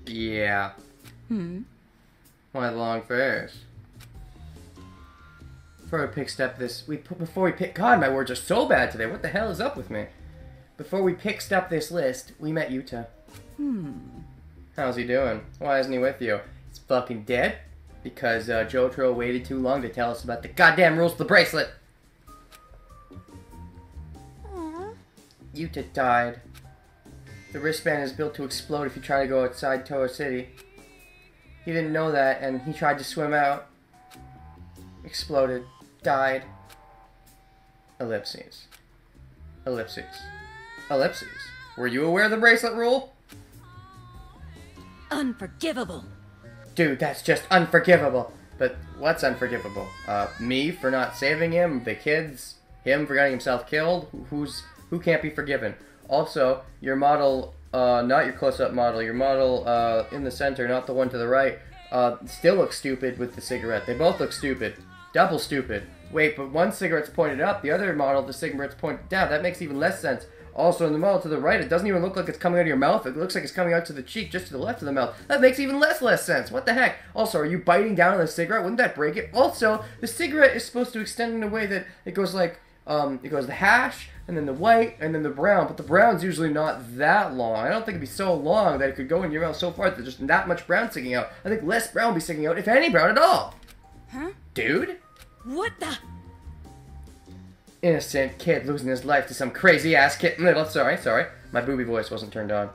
Yeah. Why the long face? Before we picked God, my words are so bad today. What the hell is up with me? Before we picked up this list, we met Yuta. How's he doing? Why isn't he with you? He's fucking dead? Because Jotaro waited too long to tell us about the goddamn rules of the bracelet. Aww. Yuta died. The wristband is built to explode if you try to go outside Toa City. He didn't know that, and he tried to swim out. Exploded. Died. Ellipses. Ellipses. Ellipses. Were you aware of the bracelet rule? Unforgivable. Dude, that's just unforgivable. But what's unforgivable? Me for not saving him? The kids? Him for getting himself killed? Who can't be forgiven? Also, your model not your close-up model. Your model in the center, not the one to the right, still looks stupid with the cigarette. They both look stupid. Double stupid. Wait, but one cigarette's pointed up, the other model, the cigarette's pointed down. That makes even less sense. Also, in the model to the right, it doesn't even look like it's coming out of your mouth. It looks like it's coming out to the cheek, just to the left of the mouth. That makes even less sense. What the heck? Also, are you biting down on the cigarette? Wouldn't that break it? Also, the cigarette is supposed to extend in a way that it goes like, it goes the hash, and then the white, and then the brown. But the brown's usually not that long. I don't think it'd be so long that it could go in your mouth so far that there's just that much brown sticking out. I think less brown would be sticking out, if any brown at all. Huh? Dude? What the? Innocent kid losing his life to some crazy-ass kid. Sorry. My booby voice wasn't turned on.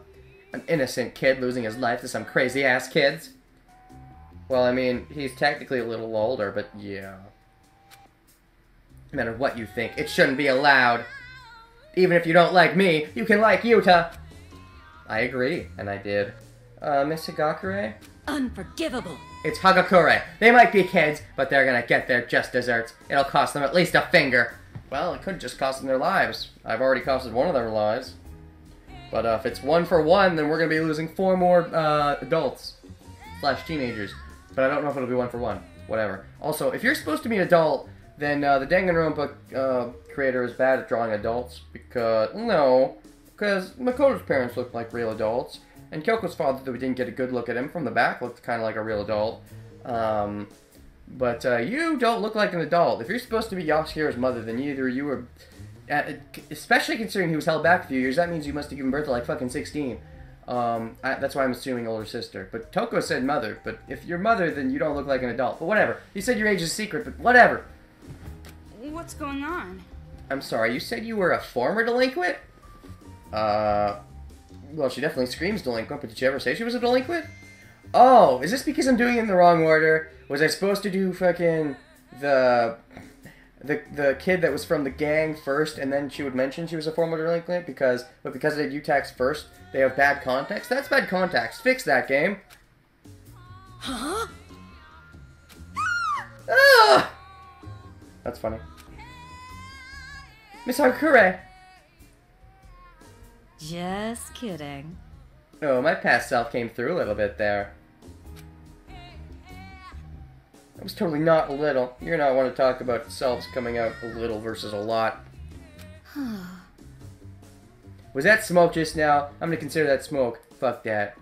An innocent kid losing his life to some crazy-ass kids. Well, I mean, he's technically a little older, but yeah. No matter what you think, it shouldn't be allowed. Even if you don't like me, you can like Yuta. I agree, and I did. Miss Hagakure? Unforgivable. It's Hagakure. They might be kids, but they're gonna get their just desserts. It'll cost them at least a finger. Well, it could just cost them their lives. I've already costed one of their lives. But if it's 1 for 1, then we're going to be losing 4 more adults. / teenagers. But I don't know if it'll be 1 for 1. Whatever. Also, if you're supposed to be an adult, then the Danganronpa creator is bad at drawing adults. Because Makoto's parents looked like real adults. And Kyoko's father, though we didn't get a good look at him from the back, looked kind of like a real adult. But you don't look like an adult. If you're supposed to be Yasuhiro's mother, then either you were... especially considering he was held back a few years, that means you must have given birth to like fucking 16. That's why I'm assuming older sister. But Toko said mother. But if you're mother, then you don't look like an adult. But whatever. You said your age is secret, but whatever. What's going on? I'm sorry, you said you were a former delinquent? Well, she definitely screams delinquent, but did you ever say she was a delinquent? Oh, is this because I'm doing it in the wrong order? Was I supposed to do fucking the kid that was from the gang first, and then she would mention she was a former delinquent? Because I did UTAX first, they have bad context? That's bad context. Fix that, game. Huh? Ah! That's funny. Miss Hakure. Just kidding. Oh, my past self came through a little bit there. I was totally not a little. You're not want to talk about selves coming out a little versus a lot. Was that smoke just now? I'm gonna consider that smoke. Fuck that.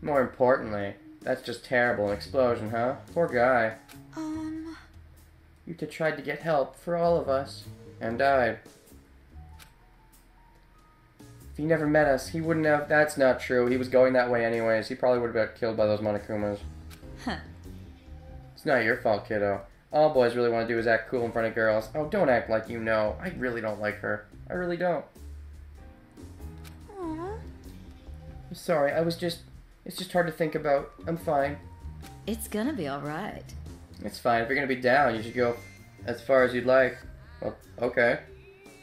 More importantly, that's just terrible. An explosion, huh? Poor guy. Yuta tried to get help for all of us. And died. If he never met us, he wouldn't have... That's not true. He was going that way anyways. He probably would have got killed by those Monokumas. Huh. It's not your fault, kiddo. All boys really want to do is act cool in front of girls. Oh, don't act like you know. I really don't like her. I really don't. Aww. I'm sorry, it's just hard to think about. I'm fine. It's gonna be alright. It's fine. If you're gonna be down, you should go as far as you'd like. Well, okay.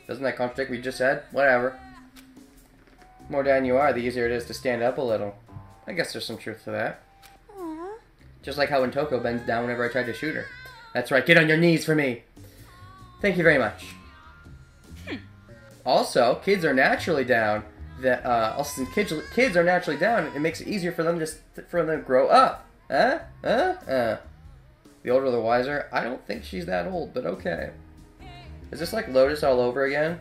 Doesn't that contradict what you just said? Whatever. The more down you are, the easier it is to stand up a little. I guess there's some truth to that. Aww. Just like how when Toko bends down whenever I tried to shoot her. That's right, get on your knees for me. Thank you very much. Also, kids are naturally down. Also, since kids are naturally down, it makes it easier for them to grow up. The older the wiser. I don't think she's that old, but okay. Is this like Lotus all over again?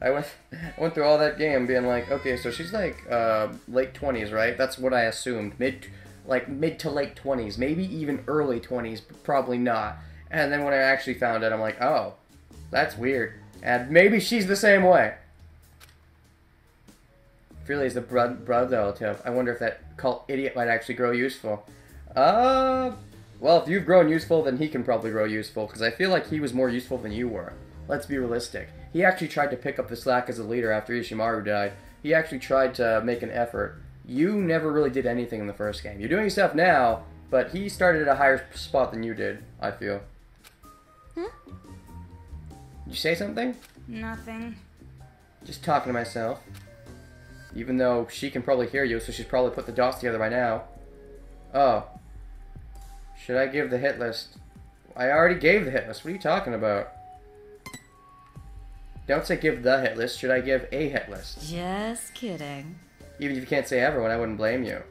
I went through all that game being like, okay, so she's like late 20s, right? That's what I assumed. Mid to late 20s, maybe even early 20s, but probably not. And then when I actually found out, I'm like, oh, that's weird. And maybe she's the same way. Really is the blood relative. I wonder if that cult idiot might actually grow useful. Well, if you've grown useful, then he can probably grow useful, because I feel like he was more useful than you were. Let's be realistic. He actually tried to pick up the slack as a leader after Ishimaru died. He actually tried to make an effort. You never really did anything in the first game. You're doing stuff now, but he started at a higher spot than you did, I feel. Did you say something? Nothing. Just talking to myself. Even though she can probably hear you, so she's probably put the dots together by now. Oh. Should I give the hit list? I already gave the hit list. What are you talking about? Don't say give the hit list. Should I give a hit list? Just kidding. Even if you can't say everyone, I wouldn't blame you.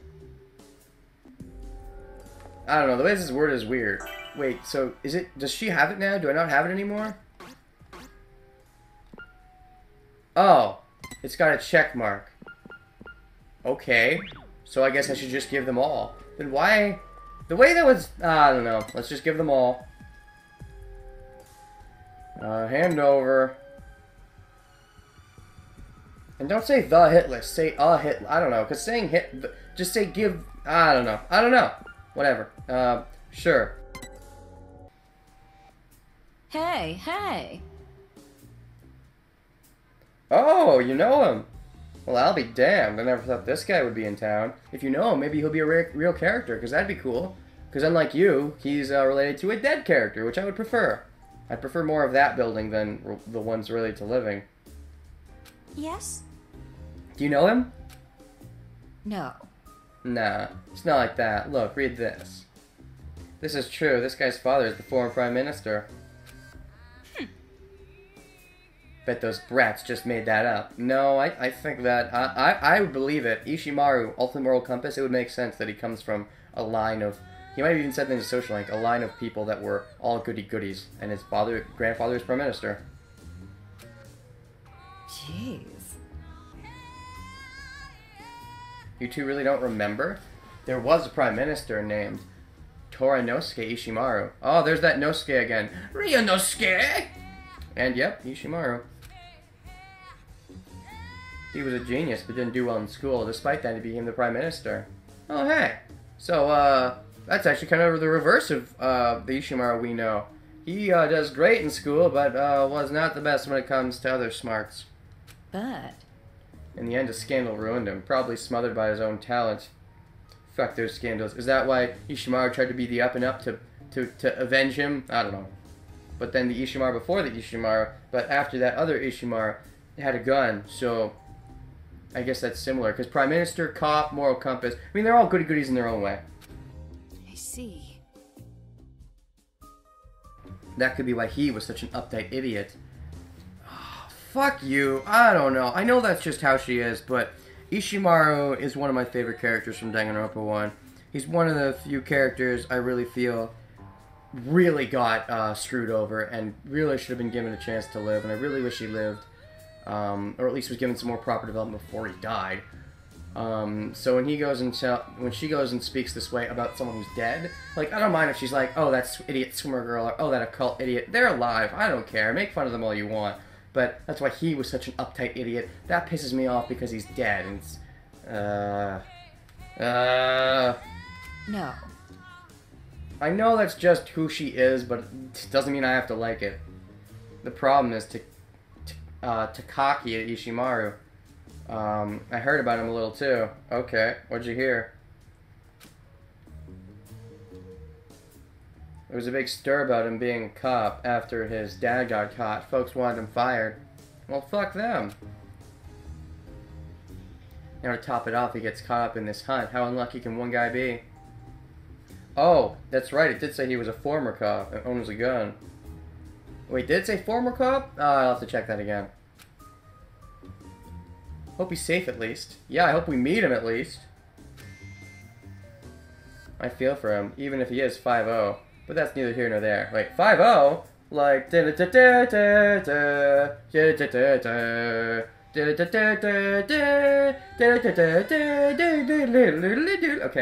I don't know, the way this is worded is weird. Wait, so is it, does she have it now? Do I not have it anymore? Oh, it's got a check mark. Okay, so I guess I should just give them all. Then why, the way that was, I don't know, let's just give them all. Hand over. And don't say the hit list, say a hit, I don't know, because saying hit, just say give, I don't know, whatever, sure. Hey, hey! Oh, you know him. Well, I'll be damned, I never thought this guy would be in town. If you know him, maybe he'll be a real character, because that'd be cool. Because unlike you, he's related to a dead character, which I would prefer. I'd prefer more of that building than the ones related to living. Yes? Do you know him? No. Nah, it's not like that. Look, read this. This is true. This guy's father is the former Prime Minister. Bet those brats just made that up. No, I think that... I would believe it. Ishimaru, Ultimate Moral Compass, it would make sense that he comes from a line of... He might have even said in his social link, a line of people that were all goody-goodies, and his grandfather is Prime Minister. Jeez. You two really don't remember? There was a Prime Minister named Toranosuke Ishimaru. Oh, there's that Nosuke again. Ryunosuke! And yep, Ishimaru. He was a genius, but didn't do well in school. Despite that, he became the Prime Minister. Oh, hey. So, that's actually kind of the reverse of the Ishimaru we know. He does great in school, but was not the best when it comes to other smarts. But... In the end, a scandal ruined him, probably smothered by his own talent. Fuck those scandals. Is that why Ishimaru tried to be the up-and-up to avenge him? I don't know. But then the Ishimaru before the Ishimaru, but after that other Ishimaru had a gun, so I guess that's similar. Because Prime Minister, cop, moral compass, I mean, they're all goody-goodies in their own way. I see. That could be why he was such an uptight idiot. Oh, fuck you. I don't know. I know that's just how she is, but Ishimaru is one of my favorite characters from Danganronpa 1. He's one of the few characters I really feel really got screwed over and really should have been given a chance to live, and I really wish he lived, or at least was given some more proper development before he died. So when she goes and speaks this way about someone who's dead, like, I don't mind if she's like, oh, that idiot swimmer girl, or oh, that occult idiot, they're alive, I don't care, make fun of them all you want, but that's why he was such an uptight idiot. That pisses me off because he's dead, and it's, No. I know that's just who she is, but it doesn't mean I have to like it. The problem is Takaki Ishimaru. I heard about him a little too. Okay, what'd you hear? There was a big stir about him being a cop after his dad got caught. Folks wanted him fired. Well, fuck them. Now to top it off, he gets caught up in this hunt. How unlucky can one guy be? Oh, that's right, it did say he was a former cop and owns a gun. Wait, did it say former cop? Oh, I'll have to check that again. Hope he's safe at least. Yeah, I hope we meet him at least. I feel for him, even if he is 5-0. But that's neither here nor there. Wait, 5-0? Like... Okay,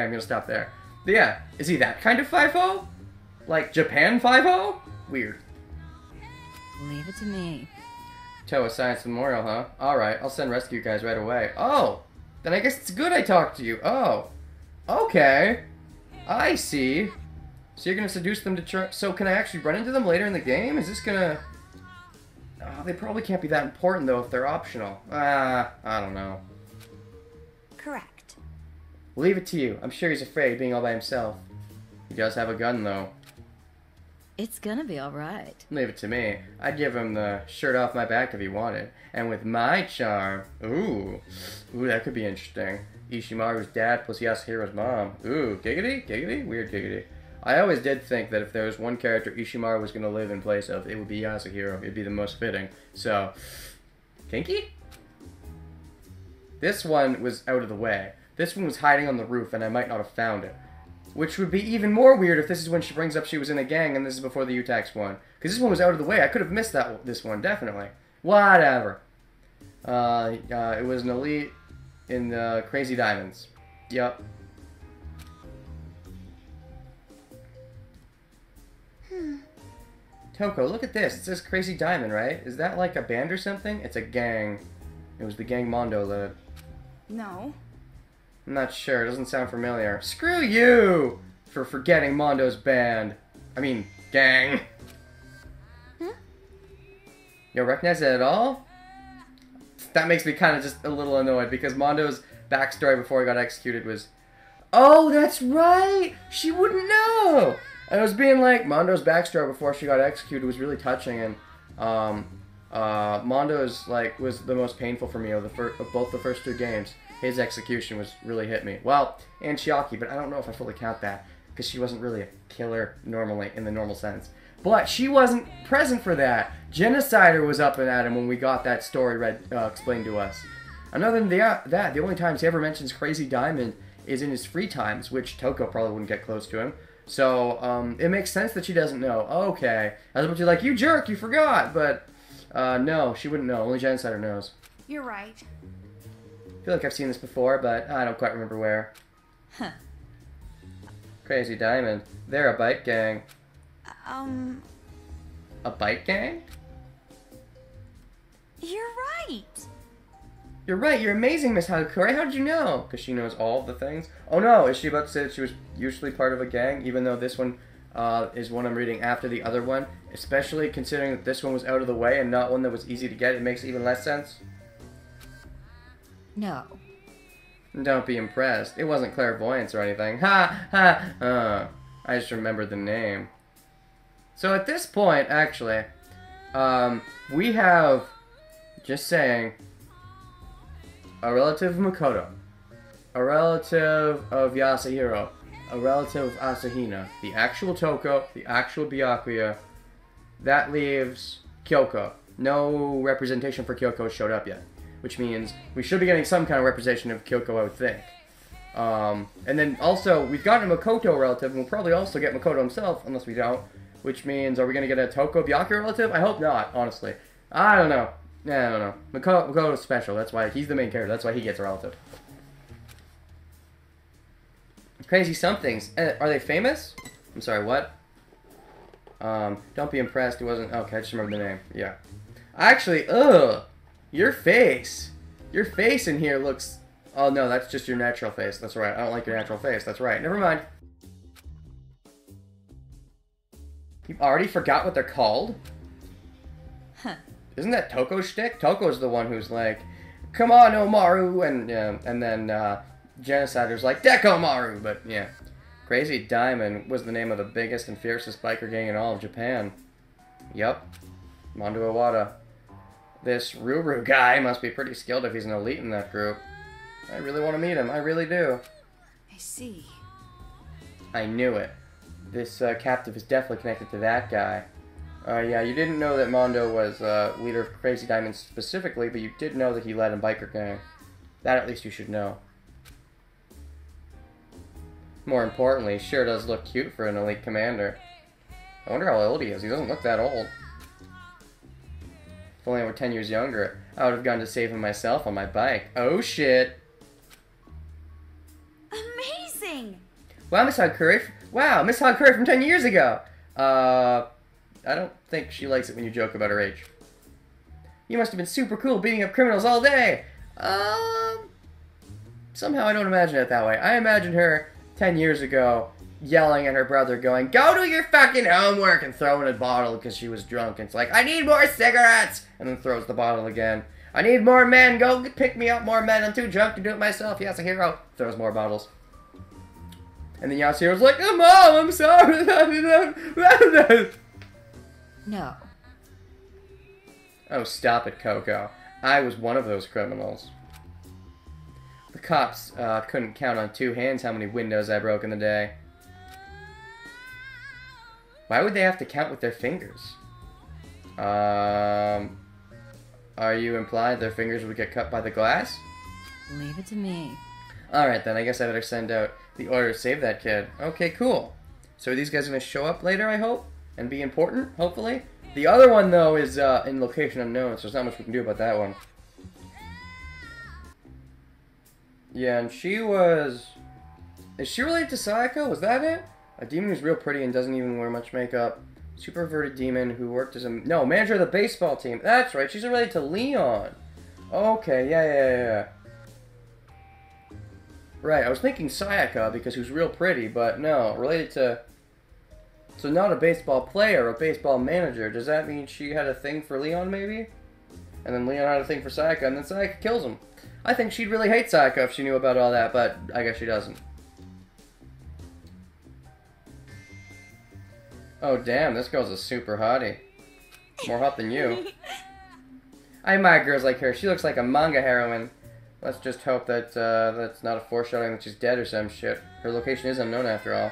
I'm gonna stop there. But yeah, is he that kind of 5-0? Like Japan 5-0? Weird. Leave it to me. Toa Science Memorial, huh? Alright, I'll send rescue guys right away. Oh! Then I guess it's good I talked to you. Oh. Okay. I see. So you're gonna seduce them to try... So can I actually run into them later in the game? Is this gonna... Oh, they probably can't be that important, though, if they're optional. I don't know. Correct. Leave it to you. I'm sure he's afraid being all by himself. He does have a gun, though. It's gonna be alright. Leave it to me. I'd give him the shirt off my back if he wanted. And with my charm... Ooh, that could be interesting. Ishimaru's dad plus Yasuhiro's mom. Ooh, giggity? Giggity? Weird giggity. I always did think that if there was one character Ishimaru was going to live in place of, it would be Yasuhiro. It'd be the most fitting. So, kinky? This one was out of the way. This one was hiding on the roof, and I might not have found it. Which would be even more weird if this is when she brings up she was in a gang, and this is before the Utax one. Because this one was out of the way. I could have missed this one, definitely. Whatever. It was an elite in the Crazy Diamonds. Yup. Toko, look at this. It says Crazy Diamond, right? Is that like a band or something? It's a gang. It was the gang Mondo led. No. I'm not sure. It doesn't sound familiar. Screw you for forgetting Mondo's band. I mean, gang. You don't recognize it at all? That makes me kind of just a little annoyed because Mondo's backstory before he got executed was, oh, that's right. She wouldn't know. And I was being like, Mondo's backstory before she got executed was really touching, and Mondo's like was the most painful for me of both the first 2 games. His execution was really hit me. Well, and Chiaki, but I don't know if I fully count that because she wasn't really a killer normally in the normal sense. But she wasn't present for that. Genocider was up and at him when we got that story explained to us. And other than that, the only times he ever mentions Crazy Diamond is in his free times, which Toko probably wouldn't get close to him. So, it makes sense that she doesn't know. Okay. I was about to be like, you jerk, you forgot. But, no, she wouldn't know. Only Genocider knows. You're right. I feel like I've seen this before, but I don't quite remember where. Huh. Crazy Diamond. They're a bike gang. A bike gang? You're right. You're right, you're amazing, Miss Hakure. How did you know? Because she knows all of the things. Oh no, is she about to say that she was usually part of a gang, even though this one is one I'm reading after the other one? Especially considering that this one was out of the way and not one that was easy to get, it makes even less sense. No. Don't be impressed. It wasn't clairvoyance or anything. Ha! Ha! I just remembered the name. So at this point, actually, we have, just saying, a relative of Makoto, a relative of Yasuhiro, a relative of Asahina, the actual Toko, the actual Byakuya. That leaves Kyoko. No representation for Kyoko showed up yet, which means we should be getting some kind of representation of Kyoko, I would think. And then also, we've gotten a Makoto relative, and we'll probably also get Makoto himself, unless we don't, which means, are we going to get a Toko Byakuya relative? I hope not, honestly. I don't know. Yeah, I don't know. Makoto's special. That's why he's the main character. That's why he gets a relative. Crazy somethings. Are they famous? I'm sorry, what? Don't be impressed. It wasn't... Okay, I just remember the name. Yeah. Actually, ugh. Your face. Your face in here looks... Oh, no, that's just your natural face. That's right. I don't like your natural face. That's right. Never mind. You already forgot what they're called? Huh. Isn't that Toko's shtick? Toko's the one who's like, come on, Omaru, and then Genocider's like, Dekomaru, but yeah. Crazy Diamond was the name of the biggest and fiercest biker gang in all of Japan. Yup. Mondo Iwata. This Ruru guy must be pretty skilled if he's an elite in that group. I really want to meet him, I really do. I see. I knew it. This captive is definitely connected to that guy. Yeah, you didn't know that Mondo was leader of Crazy Diamond specifically, but you did know that he led a biker gang. That at least you should know. More importantly, he sure does look cute for an elite commander. I wonder how old he is. He doesn't look that old. If only I were 10 years younger, I would have gone to save him myself on my bike. Oh shit! Amazing! Wow, Miss Hakure. Wow, Miss Hakure from 10 years ago! I don't think she likes it when you joke about her age. You must have been super cool beating up criminals all day! Somehow I don't imagine it that way. I imagine her 10 years ago yelling at her brother going, go do your fucking homework, and throwing a bottle because she was drunk. And it's like, I need more cigarettes! And then throws the bottle again. I need more men! Go pick me up more men! I'm too drunk to do it myself! Yasuhiro! Throws more bottles. And then Yasuhiro's like, oh, Mom, I'm sorry! No. Oh, stop it, Coco. I was one of those criminals. The cops couldn't count on 2 hands how many windows I broke in the day. Why would they have to count with their fingers? Are you implying their fingers would get cut by the glass? Leave it to me. Alright then, I guess I better send out the order to save that kid. Okay, cool. So are these guys gonna show up later, I hope? And be important, hopefully? The other one, though, is in location unknown, so there's not much we can do about that one. Yeah, and she was... Is she related to Sayaka? Was that it? A demon who's real pretty and doesn't even wear much makeup. Super perverted demon who worked as a... No, manager of the baseball team. That's right, she's related to Leon. Okay, yeah. Right, I was thinking Sayaka because who's real pretty, but no, related to... So not a baseball player, a baseball manager. Does that mean she had a thing for Leon, maybe? And then Leon had a thing for Sayaka, and then Sayaka kills him. I think she'd really hate Sayaka if she knew about all that, but I guess she doesn't. Oh damn, this girl's a super hottie. More hot than you. I admire girls like her. She looks like a manga heroine. Let's just hope that that's not a foreshadowing that she's dead or some shit. Her location is unknown after all.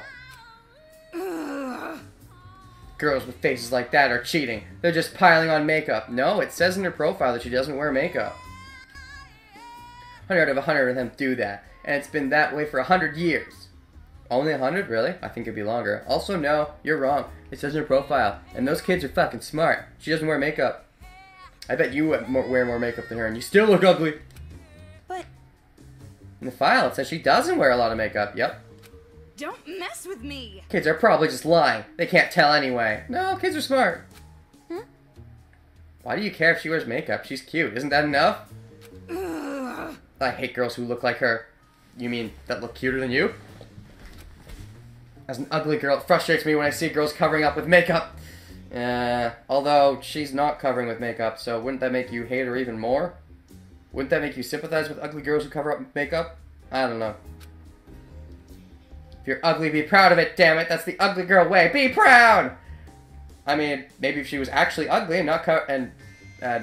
Girls with faces like that are cheating. They're just piling on makeup. No, it says in her profile that she doesn't wear makeup. 100 out of 100 of them do that. And it's been that way for 100 years. Only 100? Really? I think it'd be longer. Also, no, you're wrong. It says in her profile. And those kids are fucking smart. She doesn't wear makeup. I bet you wear more makeup than her and you still look ugly. But... In the file, it says she doesn't wear a lot of makeup. Yep. Don't mess with me! Kids are probably just lying. They can't tell anyway. No, kids are smart. Huh? Why do you care if she wears makeup? She's cute. Isn't that enough? Ugh. I hate girls who look like her. You mean that look cuter than you? As an ugly girl, it frustrates me when I see girls covering up with makeup. Although she's not covering with makeup, so wouldn't that make you hate her even more? Wouldn't that make you sympathize with ugly girls who cover up with makeup? I don't know. If you're ugly, be proud of it, damn it. That's the ugly girl way. Be proud! I mean, maybe if she was actually ugly and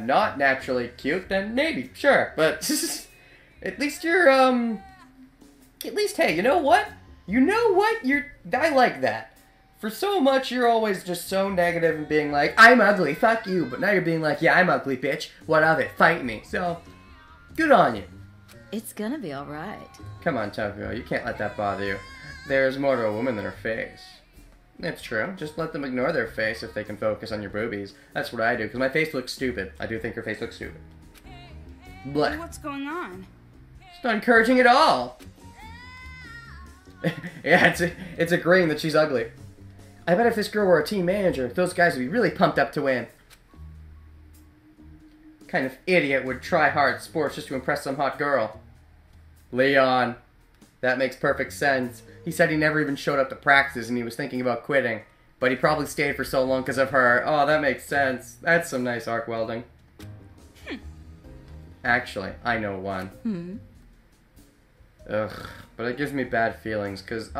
not naturally cute, then maybe, sure. But at least you're, at least, hey, you know what? I like that. For so much, you're always just so negative and being like, I'm ugly, fuck you. But now you're being like, yeah, I'm ugly, bitch. What of it? Fight me. So, good on you. It's gonna be alright. Come on, Tokyo. You can't let that bother you. There's more to a woman than her face. It's true. Just let them ignore their face if they can focus on your boobies. That's what I do, because my face looks stupid. I do think her face looks stupid. Blech. What's going on? It's not encouraging at all. Yeah, it's agreeing that she's ugly. I bet if this girl were a team manager, those guys would be really pumped up to win. What kind of idiot would try hard sports just to impress some hot girl? Leon. That makes perfect sense. He said he never even showed up to practice and he was thinking about quitting. But he probably stayed for so long because of her. Oh, that makes sense. That's some nice arc welding. Actually, I know one. Ugh, but it gives me bad feelings because,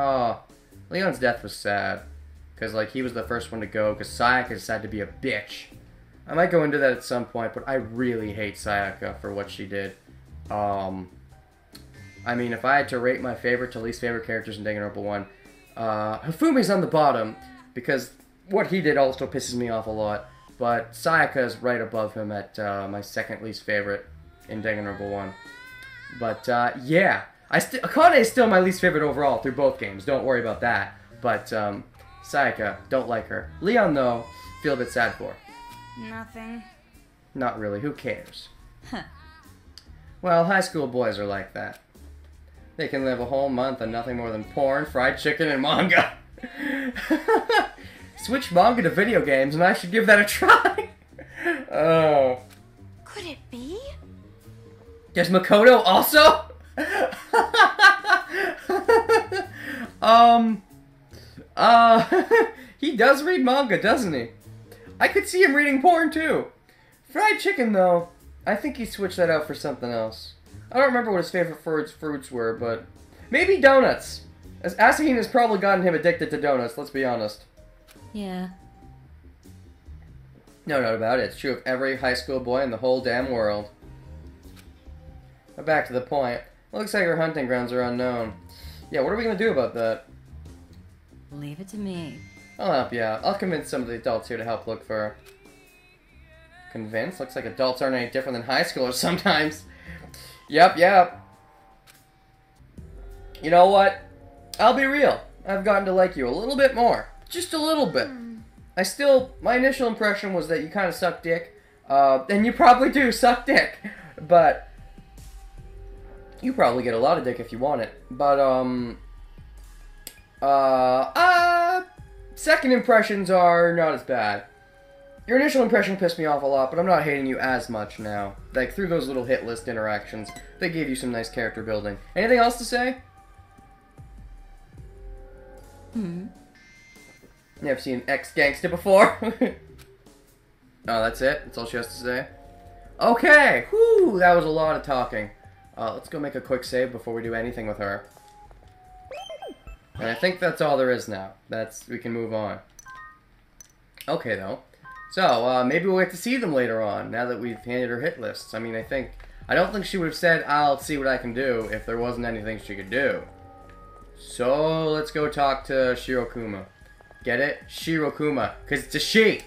Leon's death was sad. Because, like, he was the first one to go because Sayaka decided to be a bitch. I might go into that at some point, but I really hate Sayaka for what she did. I mean, if I had to rate my favorite to least favorite characters in Danganronpa 1, Hifumi's on the bottom, because what he did also pisses me off a lot, but Sayaka is right above him at my second least favorite in Danganronpa 1. But, yeah, Akane is still my least favorite overall through both games, don't worry about that. But, Sayaka, don't like her. Leon, though, feel a bit sad for. Nothing. Not really, who cares? Well, high school boys are like that. They can live a whole month on nothing more than porn, fried chicken, and manga. Switch manga to video games, and I should give that a try. Oh. Could it be? There's Makoto also? He does read manga, doesn't he? I could see him reading porn, too. Fried chicken, though, I think he switched that out for something else. I don't remember what his favorite fruits were, but maybe donuts. As Asahine has probably gotten him addicted to donuts, let's be honest. Yeah. No doubt about it. It's true of every high school boy in the whole damn world. But back to the point. It looks like her hunting grounds are unknown. Yeah, what are we going to do about that? Leave it to me. I'll help you out. I'll convince some of the adults here to help look for her. Convince? Looks like adults aren't any different than high schoolers sometimes. Yep. You know what? I'll be real. I've gotten to like you a little bit more. Just a little bit. My initial impression was that you kind of suck dick. And you probably do suck dick. But you probably get a lot of dick if you want it. But, second impressions are not as bad. Your initial impression pissed me off a lot, but I'm not hating you as much now. Like, through those little hit list interactions, they gave you some nice character building. Anything else to say? Never seen ex-gangsta before. Oh, that's it? That's all she has to say? Okay! Whew, that was a lot of talking. Let's go make a quick save before we do anything with her. And I think that's all there is now. We can move on. Okay, though. So, maybe we'll get to see them later on, now that we've handed her hit lists. I mean, I don't think she would have said, I'll see what I can do, if there wasn't anything she could do. So, let's go talk to Shirokuma. Get it? Shirokuma. Because it's a she!